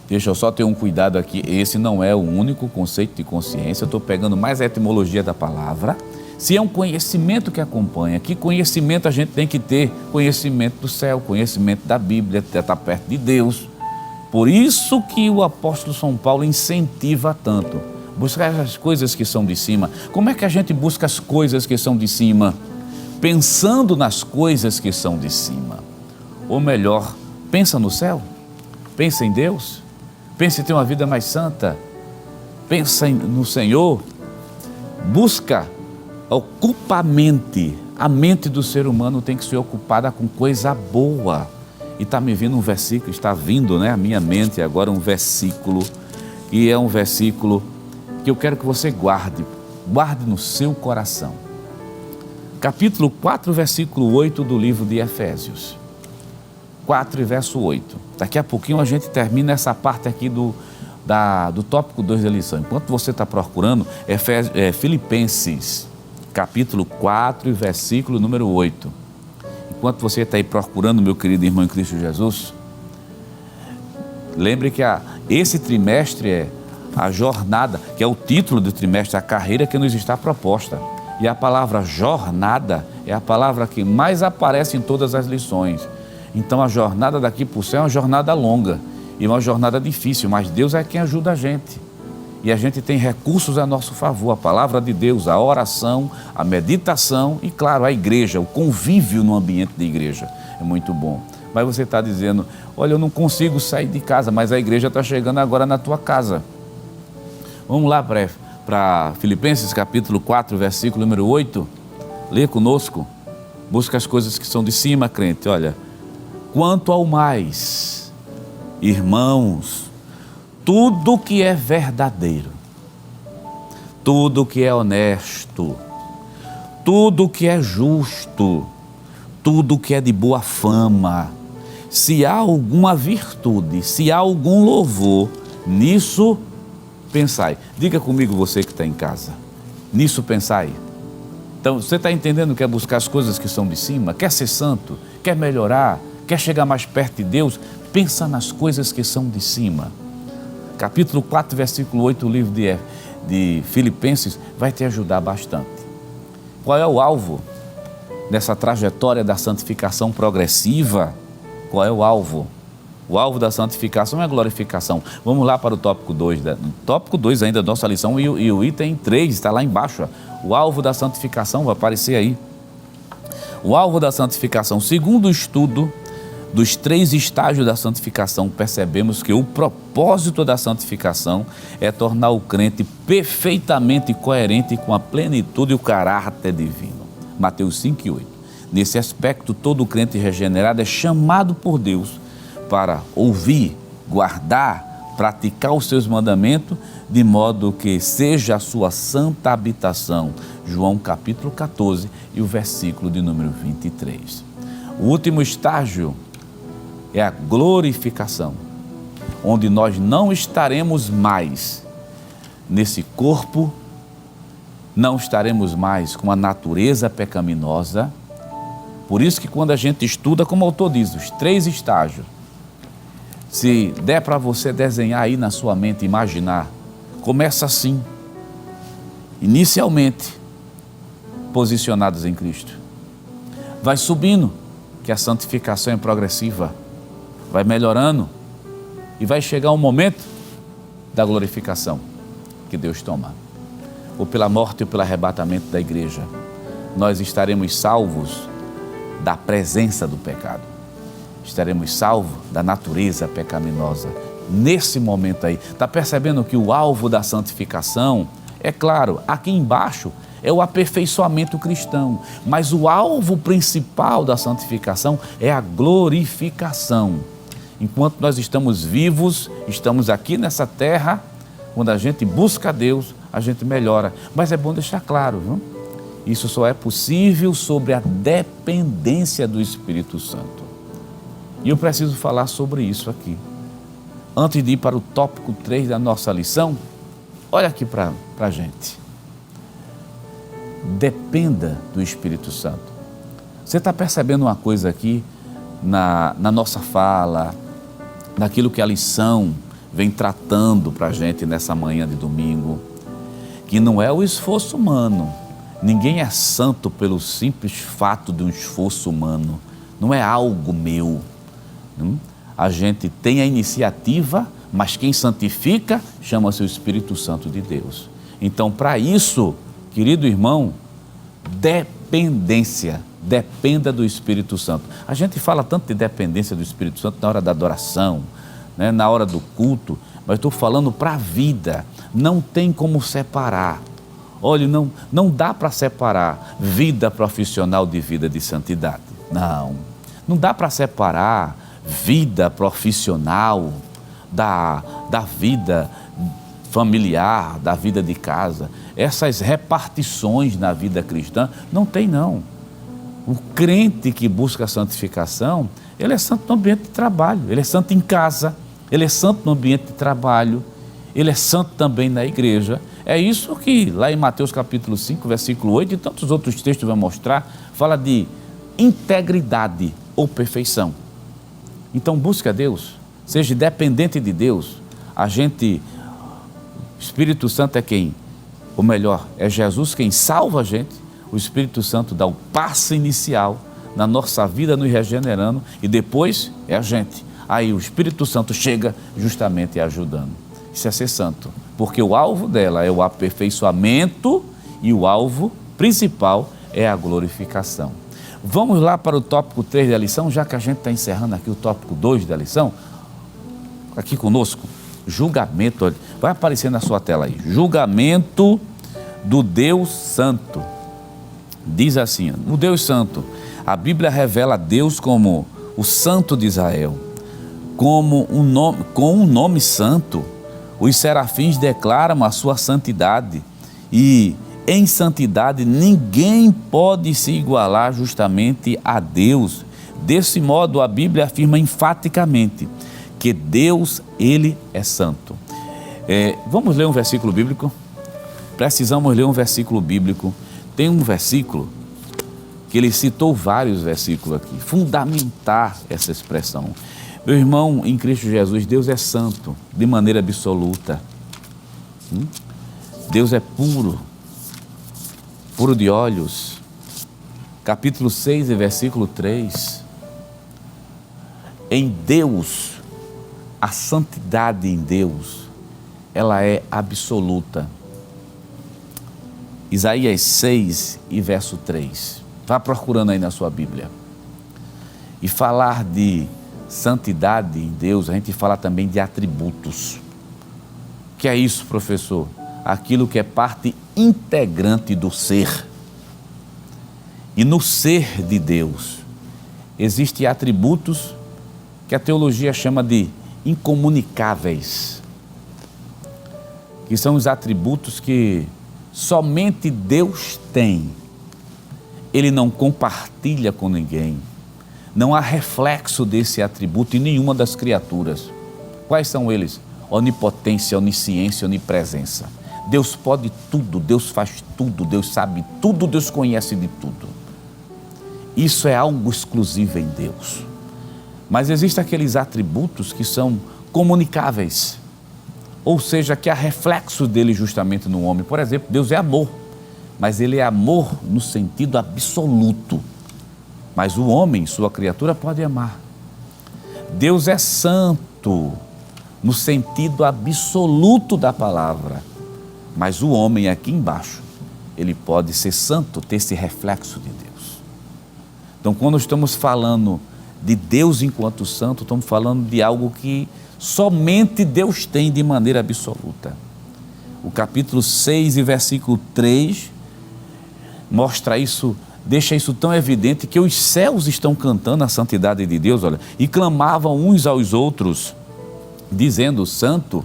deixa eu só ter um cuidado aqui, esse não é o único conceito de consciência, eu estou pegando mais a etimologia da palavra. Se é um conhecimento que acompanha, que conhecimento a gente tem que ter? Conhecimento do céu, conhecimento da Bíblia, estar perto de Deus. Por isso que o apóstolo São Paulo incentiva tanto, buscar as coisas que são de cima. Como é que a gente busca as coisas que são de cima? Pensando nas coisas que são de cima. Ou melhor, pensa no céu, pensa em Deus, pensa em ter uma vida mais santa, pensa no Senhor, ocupa a mente. A mente do ser humano tem que ser ocupada com coisa boa. E está me vindo um versículo, está vindo, né, a minha mente agora um versículo, e é um versículo que eu quero que você guarde no seu coração. Capítulo 4, versículo 8 do livro de Efésios. 4 e verso 8. Daqui a pouquinho a gente termina essa parte aqui do tópico 2 da lição. Enquanto você está procurando, Filipenses, capítulo 4 e versículo número 8. Enquanto você está aí procurando, meu querido irmão em Cristo Jesus, lembre que esse trimestre é a jornada, que é o título do trimestre, a carreira que nos está proposta. E a palavra jornada é a palavra que mais aparece em todas as lições. Então a jornada daqui para o céu é uma jornada longa e uma jornada difícil, mas Deus é quem ajuda a gente. E a gente tem recursos a nosso favor, a palavra de Deus, a oração, a meditação e, claro, a igreja, o convívio no ambiente de igreja. É muito bom. Mas você está dizendo, olha, eu não consigo sair de casa, mas a igreja está chegando agora na tua casa. Vamos lá para Filipenses capítulo 4, versículo número 8. Lê conosco. Busca as coisas que são de cima, crente. Olha, quanto ao mais, irmãos, tudo que é verdadeiro, tudo que é honesto, tudo que é justo, tudo que é de boa fama, se há alguma virtude, se há algum louvor, nisso pensai. Diga comigo, você que está em casa, nisso pensai. Então, você está entendendo que é buscar as coisas que são de cima? Quer ser santo? Quer melhorar? Quer chegar mais perto de Deus? Pensa nas coisas que são de cima. Capítulo 4, versículo 8, o livro de Filipenses vai te ajudar bastante. Qual é o alvo dessa trajetória da santificação progressiva? Qual é o alvo? O alvo da santificação é a glorificação. Vamos lá para o tópico 2. Tópico 2 ainda da nossa lição e o item 3 está lá embaixo. Ó. O alvo da santificação vai aparecer aí. O alvo da santificação, segundo o estudo dos 3 estágios da santificação, percebemos que o propósito da santificação é tornar o crente perfeitamente coerente com a plenitude e o caráter divino. Mateus 5 e 8. Nesse aspecto, todo crente regenerado é chamado por Deus para ouvir, guardar, praticar os seus mandamentos, de modo que seja a sua santa habitação. João capítulo 14 e o versículo de número 23. O último estágio é a glorificação, onde nós não estaremos mais nesse corpo, não estaremos mais com a natureza pecaminosa. Por isso que quando a gente estuda, como o autor diz, os 3 estágios, se der para você desenhar aí na sua mente, imaginar, começa assim, inicialmente, posicionados em Cristo. Vai subindo, que a santificação é progressiva, vai melhorando e vai chegar um momento da glorificação que Deus toma. Ou pela morte ou pelo arrebatamento da igreja, nós estaremos salvos da presença do pecado. Estaremos salvos da natureza pecaminosa. Nesse momento aí, está percebendo que o alvo da santificação, é claro, aqui embaixo é o aperfeiçoamento cristão, mas o alvo principal da santificação é a glorificação. Enquanto nós estamos vivos, estamos aqui nessa terra, quando a gente busca a Deus, a gente melhora. Mas é bom deixar claro, viu? Isso só é possível sobre a dependência do Espírito Santo. E eu preciso falar sobre isso aqui. Antes de ir para o tópico 3 da nossa lição, olha aqui para a gente. Dependa do Espírito Santo. Você está percebendo uma coisa aqui na nossa fala, naquilo que a lição vem tratando para a gente nessa manhã de domingo, que não é o esforço humano. Ninguém é santo pelo simples fato de um esforço humano. Não é algo meu. A gente tem a iniciativa, mas quem santifica chama-se o Espírito Santo de Deus. Então, para isso, querido irmão, dependência, dependa do Espírito Santo. A gente fala tanto de dependência do Espírito Santo na hora da adoração, né, na hora do culto, mas estou falando para a vida. Não tem como separar. Olha, não dá para separar vida profissional de vida de santidade. Não dá para separar vida profissional da vida familiar, da vida de casa. Essas repartições na vida cristã, não tem não. O crente que busca a santificação, ele é santo no ambiente de trabalho, ele é santo em casa, ele é santo no ambiente de trabalho, ele é santo também na igreja. É isso que lá em Mateus capítulo 5, versículo 8 e tantos outros textos vai mostrar, fala de integridade ou perfeição. Então busque a Deus, seja dependente de Deus. O Espírito Santo é quem? Ou melhor, é Jesus quem salva a gente. O Espírito Santo dá o passo inicial na nossa vida, nos regenerando, e depois é a gente. Aí o Espírito Santo chega justamente ajudando. Isso é ser santo, porque o alvo dela é o aperfeiçoamento e o alvo principal é a glorificação. Vamos lá para o tópico 3 da lição, já que a gente está encerrando aqui o tópico 2 da lição. Aqui conosco, julgamento, olha, vai aparecer na sua tela aí, julgamento do Deus Santo. Diz assim, o Deus Santo, a Bíblia revela Deus como o Santo de Israel, com um nome santo. Os serafins declaram a sua santidade e em santidade ninguém pode se igualar justamente a Deus. Desse modo a Bíblia afirma enfaticamente que Deus, Ele é santo. Vamos ler um versículo bíblico? Precisamos ler um versículo bíblico. Tem um versículo que ele citou vários versículos aqui, fundamentar essa expressão. Meu irmão, em Cristo Jesus, Deus é santo de maneira absoluta. Deus é puro de olhos. Capítulo 6 e versículo 3. Em Deus, a santidade em Deus, ela é absoluta. Isaías 6 e verso 3. Vá procurando aí na sua Bíblia. E falar de santidade em Deus, a gente fala também de atributos. O que é isso, professor? Aquilo que é parte integrante do ser. E no ser de Deus existem atributos que a teologia chama de incomunicáveis. que são os atributos que somente Deus tem. Ele não compartilha com ninguém. Não há reflexo desse atributo em nenhuma das criaturas. Quais são eles? Onipotência, onisciência, onipresença. Deus pode tudo, Deus faz tudo, Deus sabe tudo, Deus conhece de tudo. Isso é algo exclusivo em Deus. Mas existem aqueles atributos que são comunicáveis, ou seja, que há reflexo dele justamente no homem. Por exemplo, Deus é amor, mas ele é amor no sentido absoluto. Mas o homem, sua criatura, pode amar. Deus é santo no sentido absoluto da palavra, mas o homem aqui embaixo, ele pode ser santo, ter esse reflexo de Deus. Então, quando estamos falando de Deus enquanto santo, estamos falando de algo que somente Deus tem de maneira absoluta. O capítulo 6 e versículo 3 mostra isso, deixa isso tão evidente que os céus estão cantando a santidade de Deus, olha, e clamavam uns aos outros, dizendo: Santo,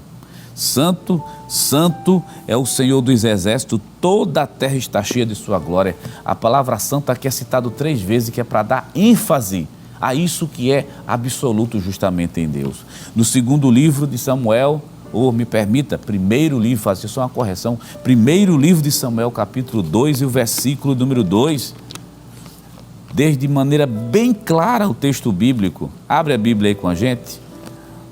Santo, Santo é o Senhor dos exércitos, toda a terra está cheia de sua glória. A palavra santo aqui é citado 3 vezes, que é para dar ênfase a isso que é absoluto justamente em Deus. No segundo livro de Samuel, ou me permita, primeiro livro, fazer só uma correção, primeiro livro de Samuel, capítulo 2 e o versículo número 2, desde maneira bem clara o texto bíblico. Abre a Bíblia aí com a gente,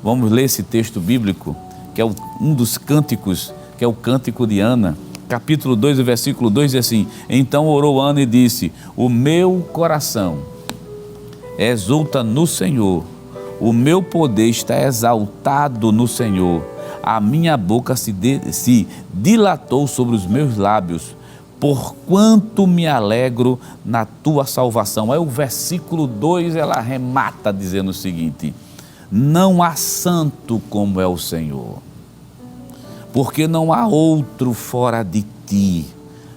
vamos ler esse texto bíblico, que é um dos cânticos, que é o cântico de Ana, capítulo 2 e versículo 2, diz assim: Então orou Ana e disse: O meu coração exulta no Senhor, o meu poder está exaltado no Senhor, a minha boca se dilatou sobre os meus lábios, porquanto me alegro na tua salvação. Aí o versículo 2, ela arremata dizendo o seguinte: Não há santo como é o Senhor, porque não há outro fora de ti,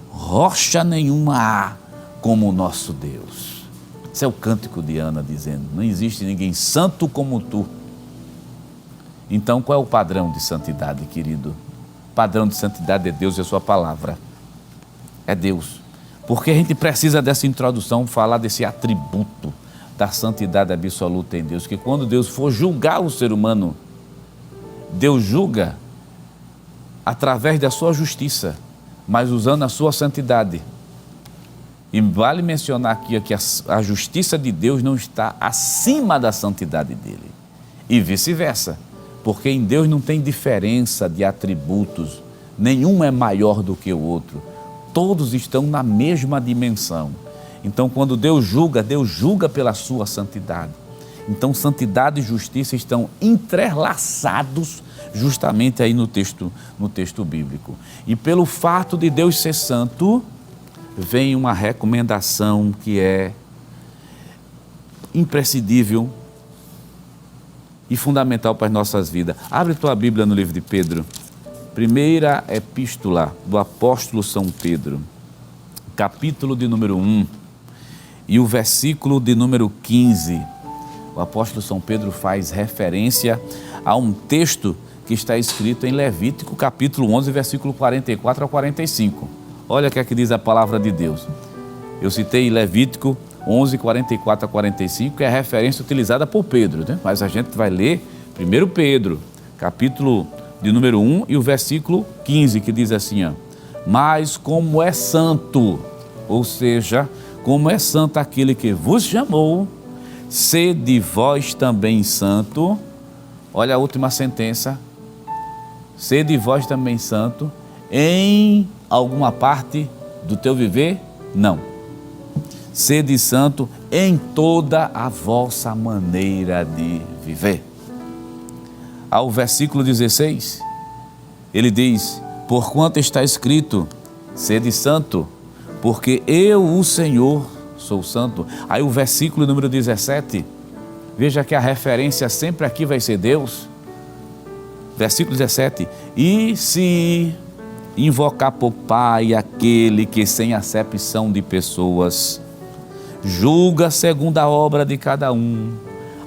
rocha nenhuma há como o nosso Deus. Esse é o cântico de Ana dizendo: não existe ninguém santo como tu. Então, qual é o padrão de santidade, querido? O padrão de santidade é Deus e a sua palavra. É Deus. Porque a gente precisa dessa introdução, falar desse atributo da santidade absoluta em Deus, que quando Deus for julgar o ser humano, Deus julga através da sua justiça, mas usando a sua santidade. E vale mencionar aqui que a justiça de Deus não está acima da santidade dele. E vice-versa, porque em Deus não tem diferença de atributos, nenhum é maior do que o outro. Todos estão na mesma dimensão. Então, quando Deus julga pela sua santidade. Então, santidade e justiça estão entrelaçados justamente aí no texto bíblico. E pelo fato de Deus ser santo, vem uma recomendação que é imprescindível e fundamental para as nossas vidas. Abre tua Bíblia no livro de Pedro, primeira epístola do apóstolo São Pedro, capítulo de número 1 e o versículo de número 15. O apóstolo São Pedro faz referência a um texto que está escrito em Levítico, capítulo 11, versículo 44 ao 45. Olha o que é que diz a palavra de Deus. Eu citei Levítico 11, 44 a 45, que é a referência utilizada por Pedro, né? Mas a gente vai ler 1 Pedro, capítulo de número 1 e o versículo 15, que diz assim, ó: Mas como é santo, ou seja, como é santo aquele que vos chamou, sede vós também santo. Olha a última sentença: sede vós também santo em alguma parte do teu viver? Não. Sede santo em toda a vossa maneira de viver. Ao versículo 16, ele diz: Porquanto está escrito, sede santo, porque eu, o Senhor, sou santo. Aí o versículo número 17, veja que a referência sempre aqui vai ser Deus. Versículo 17: E se invocar por Pai aquele que sem acepção de pessoas julga segundo a obra de cada um,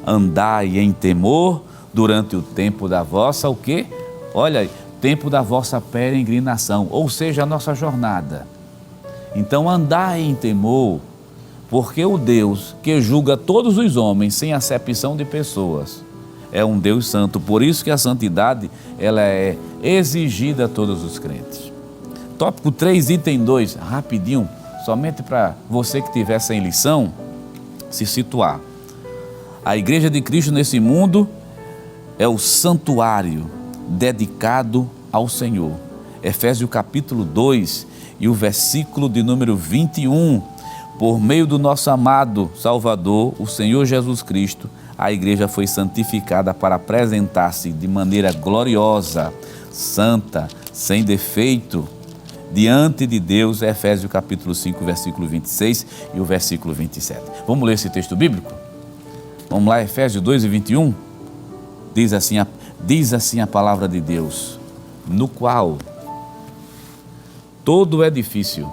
andai em temor durante o tempo da vossa, o quê? Olha, tempo da vossa peregrinação, ou seja, a nossa jornada. Então andai em temor, porque o Deus que julga todos os homens sem acepção de pessoas é um Deus santo. Por isso que a santidade ela é exigida a todos os crentes. Tópico 3, item 2, rapidinho, somente para você que estiver sem lição, se situar. A Igreja de Cristo nesse mundo é o santuário dedicado ao Senhor. Efésios capítulo 2 e o versículo de número 21. Por meio do nosso amado Salvador, o Senhor Jesus Cristo, a igreja foi santificada para apresentar-se de maneira gloriosa, santa, sem defeito, diante de Deus. Efésios capítulo 5, versículo 26 e o versículo 27. Vamos ler esse texto bíblico? Vamos lá, Efésios 2 e 21. Diz assim a palavra de Deus, no qual todo edifício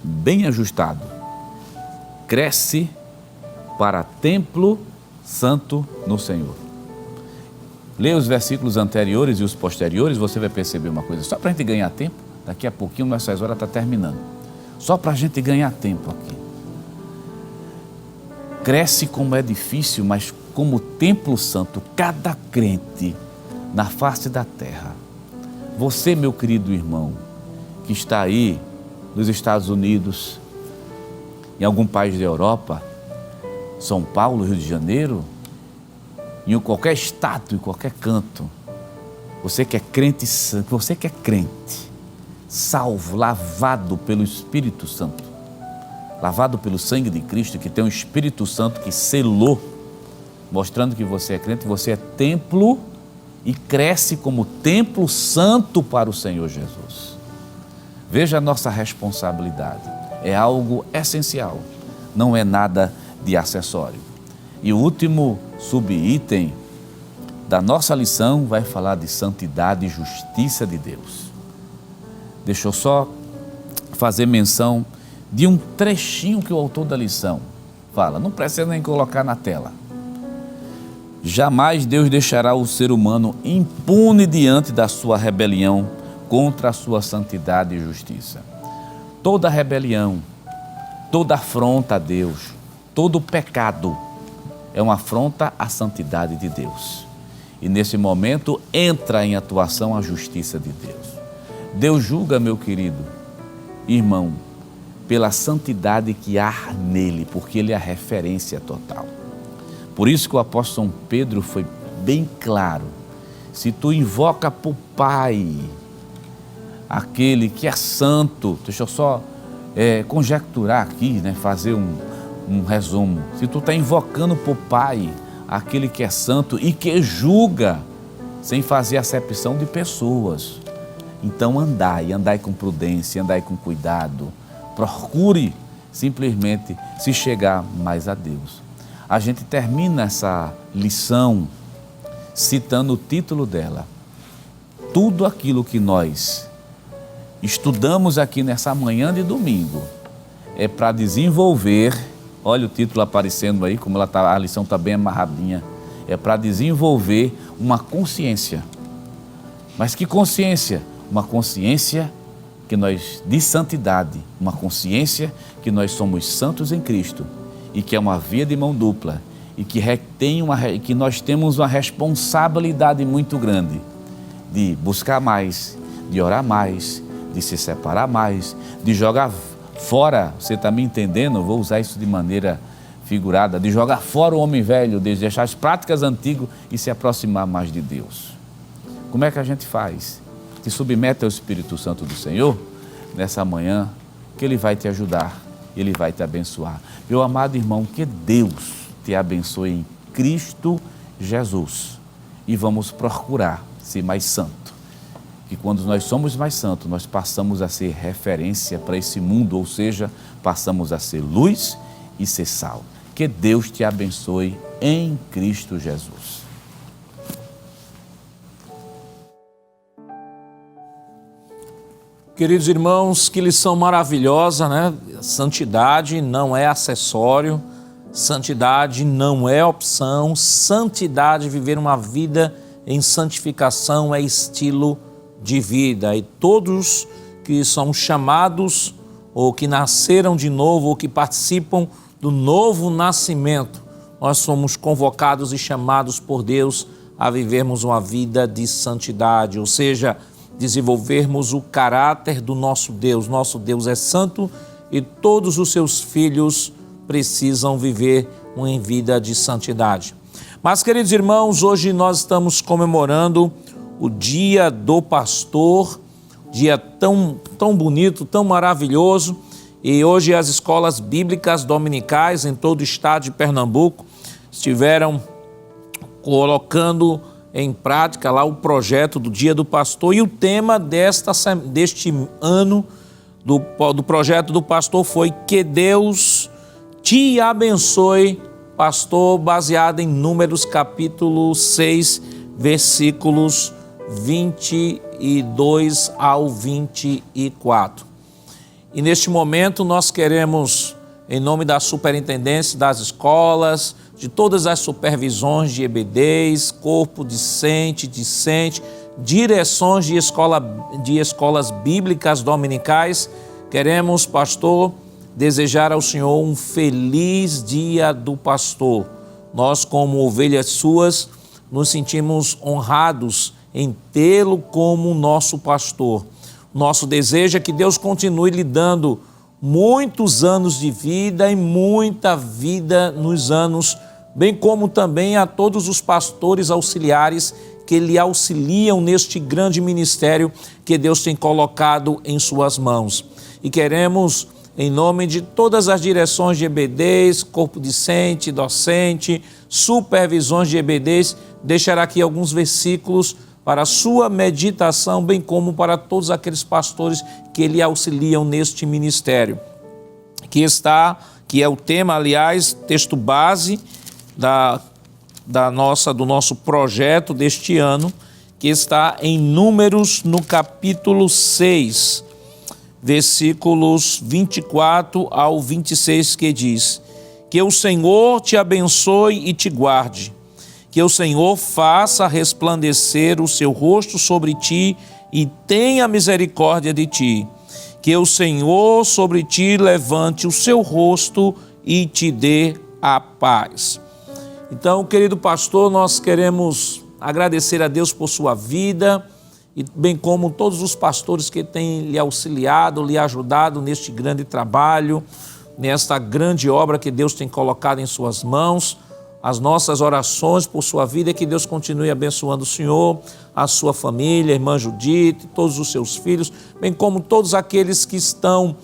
bem ajustado cresce para templo santo no Senhor. Leia os versículos anteriores e os posteriores, você vai perceber uma coisa, só para a gente ganhar tempo, daqui a pouquinho, nossas horas está terminando, só para a gente ganhar tempo aqui. Cresce como edifício, mas como templo santo, cada crente na face da terra. Você, meu querido irmão, que está aí nos Estados Unidos, em algum país da Europa, São Paulo, Rio de Janeiro, em qualquer estado, em qualquer canto, você que é crente, você que é crente, salvo, lavado pelo Espírito Santo, lavado pelo sangue de Cristo, que tem um Espírito Santo que selou, mostrando que você é crente, você é templo e cresce como templo santo para o Senhor Jesus. Veja a nossa responsabilidade, é algo essencial, não é nada de acessório. E o último subitem da nossa lição vai falar de santidade e justiça de Deus. Deixa eu só fazer menção de um trechinho que o autor da lição fala, não precisa nem colocar na tela. Jamais Deus deixará o ser humano impune diante da sua rebelião contra a sua santidade e justiça. Toda rebelião, toda afronta a Deus, todo pecado é uma afronta à santidade de Deus. E nesse momento entra em atuação a justiça de Deus. Deus julga, meu querido irmão, pela santidade que há nele, porque ele é a referência total. Por isso que o apóstolo São Pedro foi bem claro. Se tu invoca por Pai, aquele que é santo, deixa eu só conjecturar aqui, né, fazer um resumo. Se tu está invocando por Pai, aquele que é santo e que julga, sem fazer acepção de pessoas, então andai com prudência, andai com cuidado, procure simplesmente se chegar mais a Deus. A gente termina essa lição citando o título dela. Tudo aquilo que nós estudamos aqui nessa manhã de domingo é para desenvolver, olha o título aparecendo aí, como a lição está bem amarradinha, é para desenvolver uma consciência. Mas que consciência? Uma consciência que nós, de santidade, uma consciência que nós somos santos em Cristo e que é uma via de mão dupla e que nós temos uma responsabilidade muito grande de buscar mais, de orar mais, de se separar mais, de jogar fora, você está me entendendo? Vou usar isso de maneira figurada, de jogar fora o homem velho, de deixar as práticas antigas e se aproximar mais de Deus. Como é que a gente faz? Te submete ao Espírito Santo do Senhor nessa manhã, que Ele vai te ajudar, Ele vai te abençoar. Meu amado irmão, que Deus te abençoe em Cristo Jesus e vamos procurar ser mais santo. Que quando nós somos mais santos, nós passamos a ser referência para esse mundo, ou seja, passamos a ser luz e ser sal. Que Deus te abençoe em Cristo Jesus. Queridos irmãos, que lição maravilhosa, né? Santidade não é acessório, santidade não é opção, santidade é viver uma vida em santificação é estilo de vida. E todos que são chamados, ou que nasceram de novo, ou que participam do novo nascimento, nós somos convocados e chamados por Deus a vivermos uma vida de santidade, ou seja, desenvolvermos o caráter do nosso Deus. Nosso Deus é santo e todos os seus filhos precisam viver uma vida de santidade. Mas, queridos irmãos, hoje nós estamos comemorando o Dia do Pastor, dia tão bonito, tão maravilhoso, e hoje as escolas bíblicas dominicais em todo o estado de Pernambuco estiveram colocando em prática lá o projeto do Dia do Pastor, e o tema deste ano do projeto do pastor foi Que Deus te abençoe, pastor, baseado em Números capítulo 6, versículos 22 ao 24. E neste momento nós queremos, em nome da superintendência das escolas, de todas as supervisões de EBDs, corpo discente, direções de escolas bíblicas dominicais, queremos, pastor, desejar ao Senhor um feliz Dia do Pastor. Nós, como ovelhas suas, nos sentimos honrados em tê-lo como nosso pastor. Nosso desejo é que Deus continue lhe dando muitos anos de vida e muita vida nos anos, bem como também a todos os pastores auxiliares que lhe auxiliam neste grande ministério que Deus tem colocado em suas mãos. E queremos, em nome de todas as direções de EBDs, corpo discente, docente, supervisões de EBDs, deixar aqui alguns versículos para a sua meditação, bem como para todos aqueles pastores que lhe auxiliam neste ministério. Que é o tema, aliás, texto base do nosso projeto deste ano, que está em Números, no capítulo 6, versículos 24 ao 26, que diz: Que o Senhor te abençoe e te guarde, que o Senhor faça resplandecer o seu rosto sobre ti e tenha misericórdia de ti, que o Senhor sobre ti levante o seu rosto e te dê a paz. Então, querido pastor, nós queremos agradecer a Deus por sua vida, e bem como todos os pastores que têm lhe auxiliado, lhe ajudado neste grande trabalho, nesta grande obra que Deus tem colocado em suas mãos. As nossas orações por sua vida é que Deus continue abençoando o Senhor, a sua família, a irmã Judite, todos os seus filhos, bem como todos aqueles que estão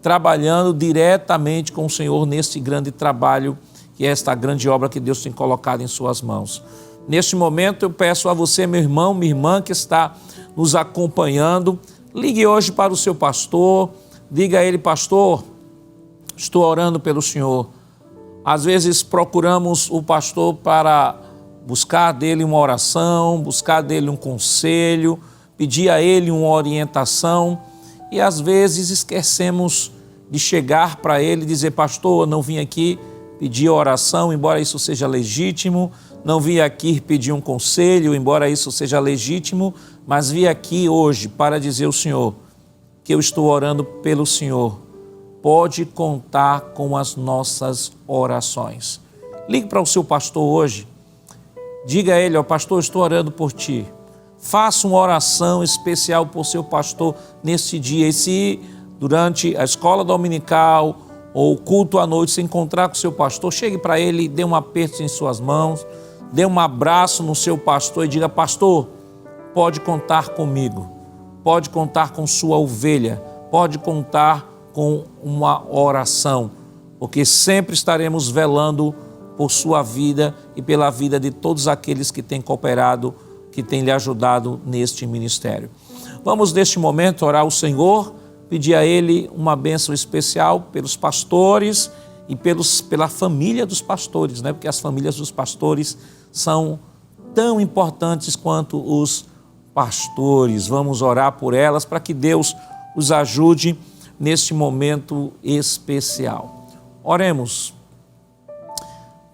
trabalhando diretamente com o Senhor neste grande trabalho, que é esta grande obra que Deus tem colocado em suas mãos. Neste momento eu peço a você, meu irmão, minha irmã que está nos acompanhando, ligue hoje para o seu pastor, diga a ele: pastor, estou orando pelo senhor. Às vezes procuramos o pastor para buscar dele uma oração, buscar dele um conselho, pedir a ele uma orientação, e às vezes esquecemos de chegar para ele e dizer: pastor, eu não vim aqui pedir oração, embora isso seja legítimo, não vim aqui pedir um conselho, embora isso seja legítimo, mas vim aqui hoje para dizer ao Senhor que eu estou orando pelo Senhor. Pode contar com as nossas orações. Ligue para o seu pastor hoje, diga a ele: ó pastor, estou orando por ti. Faça uma oração especial por seu pastor nesse dia. E se durante a escola dominical ou culto à noite se encontrar com o seu pastor, chegue para ele, dê um aperto em suas mãos, dê um abraço no seu pastor e diga: pastor, pode contar comigo, pode contar com sua ovelha, pode contar com uma oração, porque sempre estaremos velando por sua vida e pela vida de todos aqueles que têm cooperado, que têm lhe ajudado neste ministério. Vamos neste momento orar ao Senhor, pedir a Ele uma bênção especial pelos pastores e pela família dos pastores, né? Porque as famílias dos pastores são tão importantes quanto os pastores. Vamos orar por elas para que Deus os ajude neste momento especial. Oremos.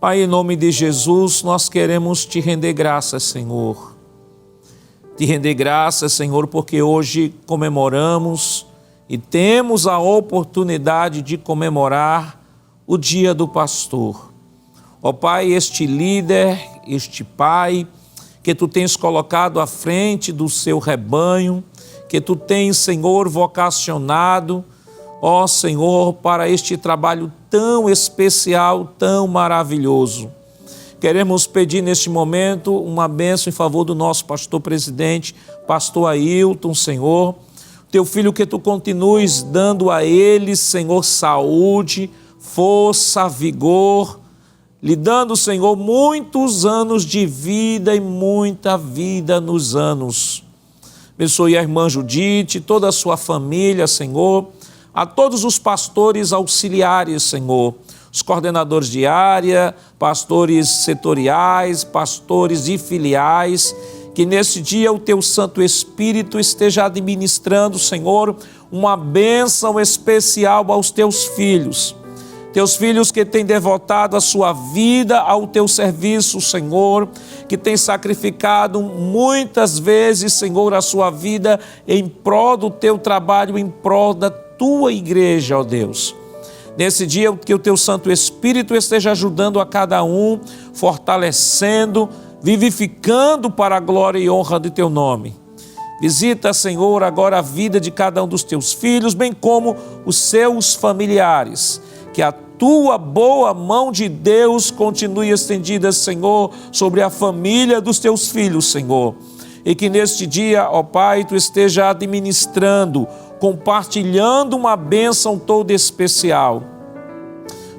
Pai, em nome de Jesus, nós queremos te render graças, Senhor. te render graças, Senhor, porque hoje comemoramos e temos a oportunidade de comemorar o Dia do Pastor. Ó Pai, este líder, este pai que tu tens colocado à frente do seu rebanho, que tu tens, Senhor, vocacionado, ó Senhor, para este trabalho tão especial, tão maravilhoso. Queremos pedir neste momento uma bênção em favor do nosso pastor presidente, pastor Ailton, Senhor. Teu filho, que tu continues dando a ele, Senhor, saúde, força, vigor, lhe dando, Senhor, muitos anos de vida e muita vida nos anos. Abençoe a irmã Judite, toda a sua família, Senhor, a todos os pastores auxiliares, Senhor, os coordenadores de área, pastores setoriais, pastores e filiais, que nesse dia o teu Santo Espírito esteja administrando, Senhor, uma bênção especial aos teus filhos que têm devotado a sua vida ao teu serviço, Senhor, que têm sacrificado muitas vezes, Senhor, a sua vida em prol do teu trabalho, em prol da tua igreja, ó Deus. Nesse dia, que o teu Santo Espírito esteja ajudando a cada um, fortalecendo, vivificando para a glória e honra de teu nome. Visita, Senhor, agora a vida de cada um dos teus filhos, bem como os seus familiares. Que a tua boa mão de Deus continue estendida, Senhor, sobre a família dos teus filhos, Senhor. E que neste dia, ó Pai, tu esteja administrando, compartilhando uma bênção toda especial.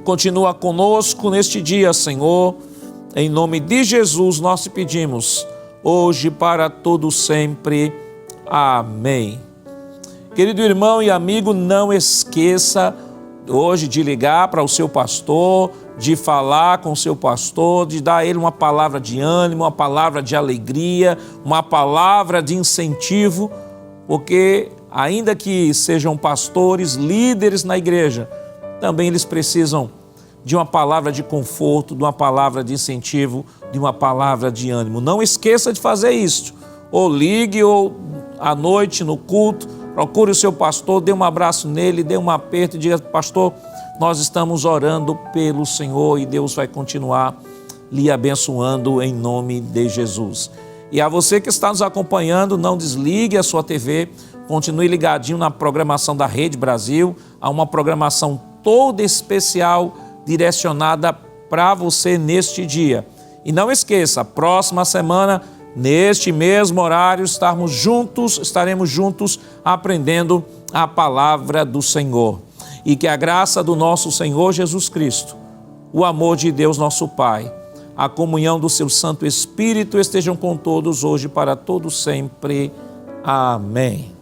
Continua conosco neste dia, Senhor. Em nome de Jesus nós te pedimos, hoje para todo sempre. Amém. Querido irmão e amigo, não esqueça hoje de ligar para o seu pastor, de falar com o seu pastor, de dar a ele uma palavra de ânimo, uma palavra de alegria, uma palavra de incentivo, porque ainda que sejam pastores, líderes na igreja, também eles precisam de uma palavra de conforto, de uma palavra de incentivo, de uma palavra de ânimo. Não esqueça de fazer isso. Ou ligue, ou à noite no culto, procure o seu pastor, dê um abraço nele, dê um aperto e diga: pastor, nós estamos orando pelo Senhor e Deus vai continuar lhe abençoando em nome de Jesus. E a você que está nos acompanhando, não desligue a sua TV, continue ligadinho na programação da Rede Brasil, há uma programação toda especial direcionada para você neste dia. E não esqueça, próxima semana, neste mesmo horário, estaremos juntos aprendendo a palavra do Senhor. E que a graça do nosso Senhor Jesus Cristo, o amor de Deus nosso Pai, a comunhão do seu Santo Espírito estejam com todos hoje para todos sempre. Amém.